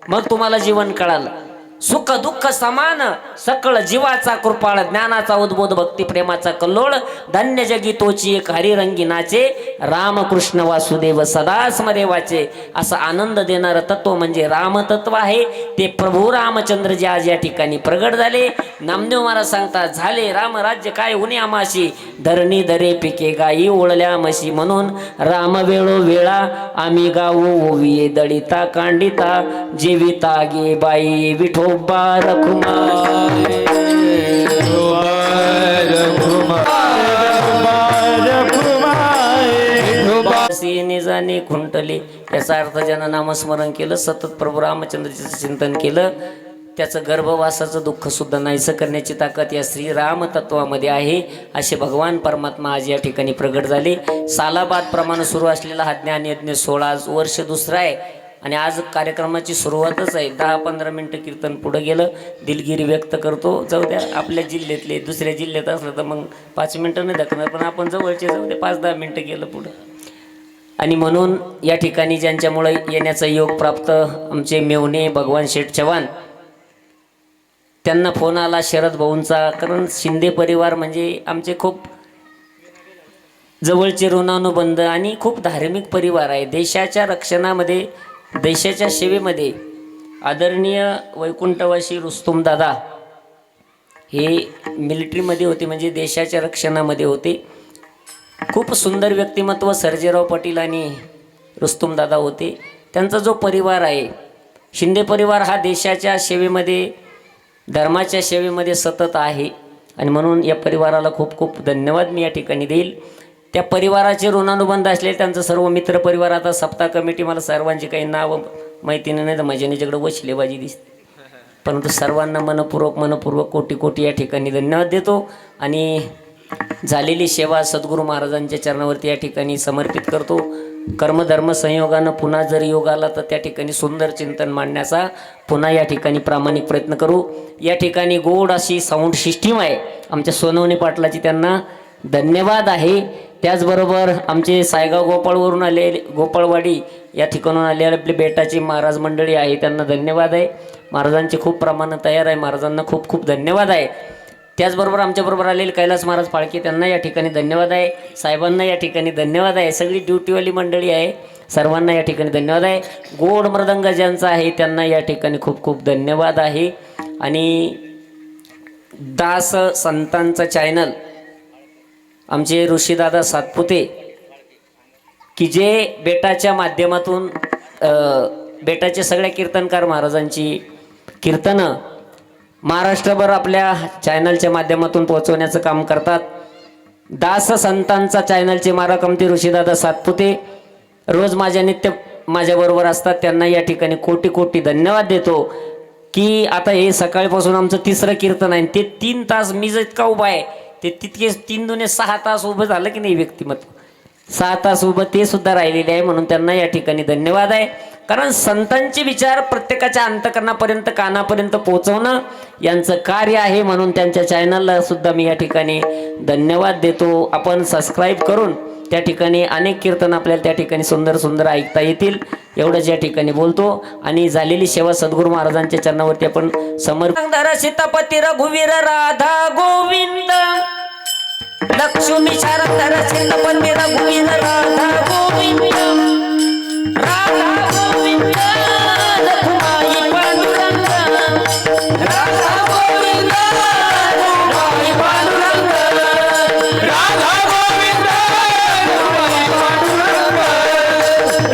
मग तुम्हाला जीवन कळालं. सुख दुःख समान सकळ जीवाचा कृपाळ, ज्ञानाचा उद्बोध भक्ती प्रेमाचा कल्लोळ, धन्य जगी तोची एक हरिरंगी नाचे, रामकृष्ण वासुदेव सदा स्मरेवाचे. असा आनंद देणारं तत्व म्हणजे रामतत्व आहे. ते प्रभू रामचंद्र जे आज या ठिकाणी प्रगट झाले. नामदेव महाराज सांगतात, झाले रामराज्य काय उन्हे आमाशी, धरणी दरे पिके गायी ओळल्या म्हशी, म्हणून राम वेळो वेळा आम्ही गाऊ ओविये दळिता कांडिता, जेविता गे बाई विठो निजाने खुंटले. याचा अर्थ ज्यानं नामस्मरण केलं, सतत प्रभू रामचंद्राचं चिंतन केलं, त्याचं गर्भवासाचं दुःख सुद्धा नाहीसं करण्याची ताकद या श्रीराम तत्वामध्ये आहे. असे भगवान परमात्मा आज या ठिकाणी प्रगट झाले. सालाबाद प्रमाणे सुरू असलेला हा ज्ञानयज्ञ सोहळा आज वर्ष 2रं आहे आणि आज कार्यक्रमाची सुरुवातच आहे. 10-15 मिनटं कीर्तन पुढं गेलं. दिलगिरी व्यक्त करतो. जाऊ द्या, आपल्या जिल्ह्यातले दुसऱ्या जिल्ह्यात असलं तर मग 5 मिनटं नाही दाखवणार, पण आपण जवळचे जाऊ दे, 5-10 मिनटं गेलं पुढं. आणि म्हणून या ठिकाणी ज्यांच्यामुळे येण्याचा योग प्राप्त आमचे मेवणे भगवान शेठ चव्हाण, त्यांना फोन आला शरद भाऊंचा, कारण शिंदे परिवार म्हणजे आमचे खूप जवळचे ऋणानुबंध आणि खूप धार्मिक परिवार आहे. देशाच्या रक्षणामध्ये, देशाच्या सेवेमध्ये आदरणीय वैकुंठवासी रुस्तुम दादा हे मिलिटरीमध्ये होते, म्हणजे देशाच्या रक्षणामध्ये होते. खूप सुंदर व्यक्तिमत्व सर्जेराव पाटील आणि रुस्तुम दादा होते. त्यांचा जो परिवार आहे शिंदे परिवार हा देशाच्या सेवेमध्ये, धर्माच्या सेवेमध्ये सतत आहे आणि म्हणून या परिवाराला खूप खूप धन्यवाद मी या ठिकाणी देईल. त्या परिवाराचे ऋणानुबंध असले त्यांचं सर्व मित्र परिवार, आता सप्ताह कमिटी, मला सर्वांची काही नाव माहिती नाही तर माझ्याकडे वशिलेबाजी दिसते, परंतु सर्वांना मनपूर्वक कोटी कोटी या ठिकाणी धन्यवाद देतो आणि झालेली सेवा सद्गुरू महाराजांच्या चरणावरती या ठिकाणी समर्पित करतो. कर्मधर्म संयोगानं पुन्हा जर योग आला तर त्या ठिकाणी सुंदर चिंतन मांडण्याचा पुन्हा या ठिकाणी प्रामाणिक प्रयत्न करू. या ठिकाणी गोड अशी साऊंड सिस्टीम आहे आमच्या सोनवणे पाटलाची, त्यांना धन्यवाद आहे. त्याचबरोबर आमचे सायगाव गोपाळवरून आले, गोपाळवाडी या ठिकाणून आलेले आपले बेटाची महाराज मंडळी आहे, त्यांना धन्यवाद आहे. महाराजांचे खूप प्रमाण तयार आहे, महाराजांना खूप खूप धन्यवाद आहे. त्याचबरोबर आमच्याबरोबर आलेले कैलास महाराज फाळके, त्यांना या ठिकाणी धन्यवाद आहे. साहेबांना या ठिकाणी धन्यवाद आहे. सगळी ड्युटीवाली मंडळी आहे, सर्वांना या ठिकाणी धन्यवाद आहे. गोड मृदंग ज्यांचा आहे त्यांना या ठिकाणी खूप खूप धन्यवाद आहे. आणि दास संतांचा चॅनल आमचे ऋषीदादा सातपुते की जे बेटाच्या माध्यमातून बेटाचे सगळ्या कीर्तनकार महाराजांची कीर्तनं महाराष्ट्रभर आपल्या चॅनलच्या माध्यमातून पोहोचवण्याचं काम करतात. दास संतांचा चॅनलचे माराकमती ऋषीदादा सातपुते रोज माझ्याबरोबर असतात, त्यांना या ठिकाणी कोटी कोटी धन्यवाद देतो. की आता हे सकाळपासून आमचं तिसरं कीर्तन आहे, ते 3 तास मी जर इतका उभा आहे ते तितकेच 3 दुने 6 तास उभं झालं की नाही व्यक्तिमत्व, 6 तास उभं ते सुद्धा राहिलेले आहे, म्हणून त्यांना या ठिकाणी धन्यवाद आहे. कारण संतांचे विचार प्रत्येकाच्या अंतकरणापर्यंत, कानापर्यंत पोहोचवणं यांचं कार्य आहे, म्हणून त्यांच्या चॅनलला सुद्धा मी या ठिकाणी धन्यवाद देतो. आपण सबस्क्राईब करून त्या ठिकाणी अनेक कीर्तन आपल्याला त्या ठिकाणी सुंदर सुंदर ऐकता येतील, एवढंच या ठिकाणी बोलतो. आणि झालेली सेवा सद्गुरू महाराजांच्या चरणावरती आपण समर्पित. सीतापती रघुवीर राधा गोविंद, लक्ष्मी शारदा सीतापती रघुवीर राधा गोविंद, राधा गोविंद रघुमाई पांडुरंग, राधा गोविंद रघुमाई पांडुरंग, राधा गोविंद रघुमाई पांडुरंग,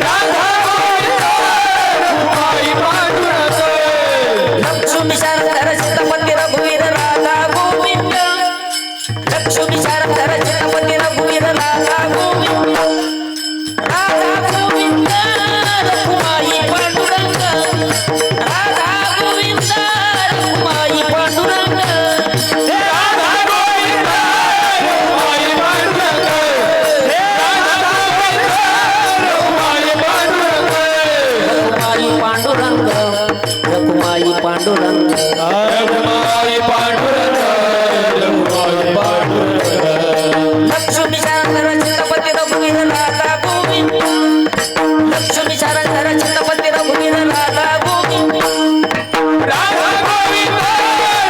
राधा गोविंद रघुमाई पांडुरंग, लक्ष्मी शारदा सीतापती रघुवीर राधा गोविंद, लक्ष्मी शारदा सीतापती रघुवीर राधा गोविंद, राधा गोविंद रघुमाई पांडुरंग, राधा गोविंद रघुमाई पांडुरंग, राधा गोविंद रघुमाई पांडुरंग, राधा गोविंद रघुमाई पांडुरंग, रघुमाई पांडुरंग, रघुमाई पांडुरंग, रघुमाई पांडुरंग, रघुमाई पांडुरंग, लक्ष्मी शारदा सीतापती रघुवीर राधा गोविंद, लक्ष्मी शारदा सीतापती रघुवीर राधा गोविंद, राधा गोविंद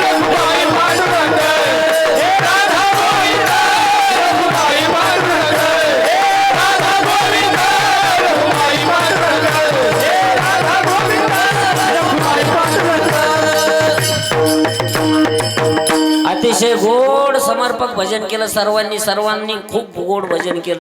रघुमाई पांडुरंग, राधा गोविंद रघुमाई पांडुरंग, राधा गोविंद रघुमाई पांडुरंग, राधा गोविंद रघुमाई पांडुरंग. अतिशय गोड समर्पक भजन केलं सर्वांनी खूप गोड भजन केलं.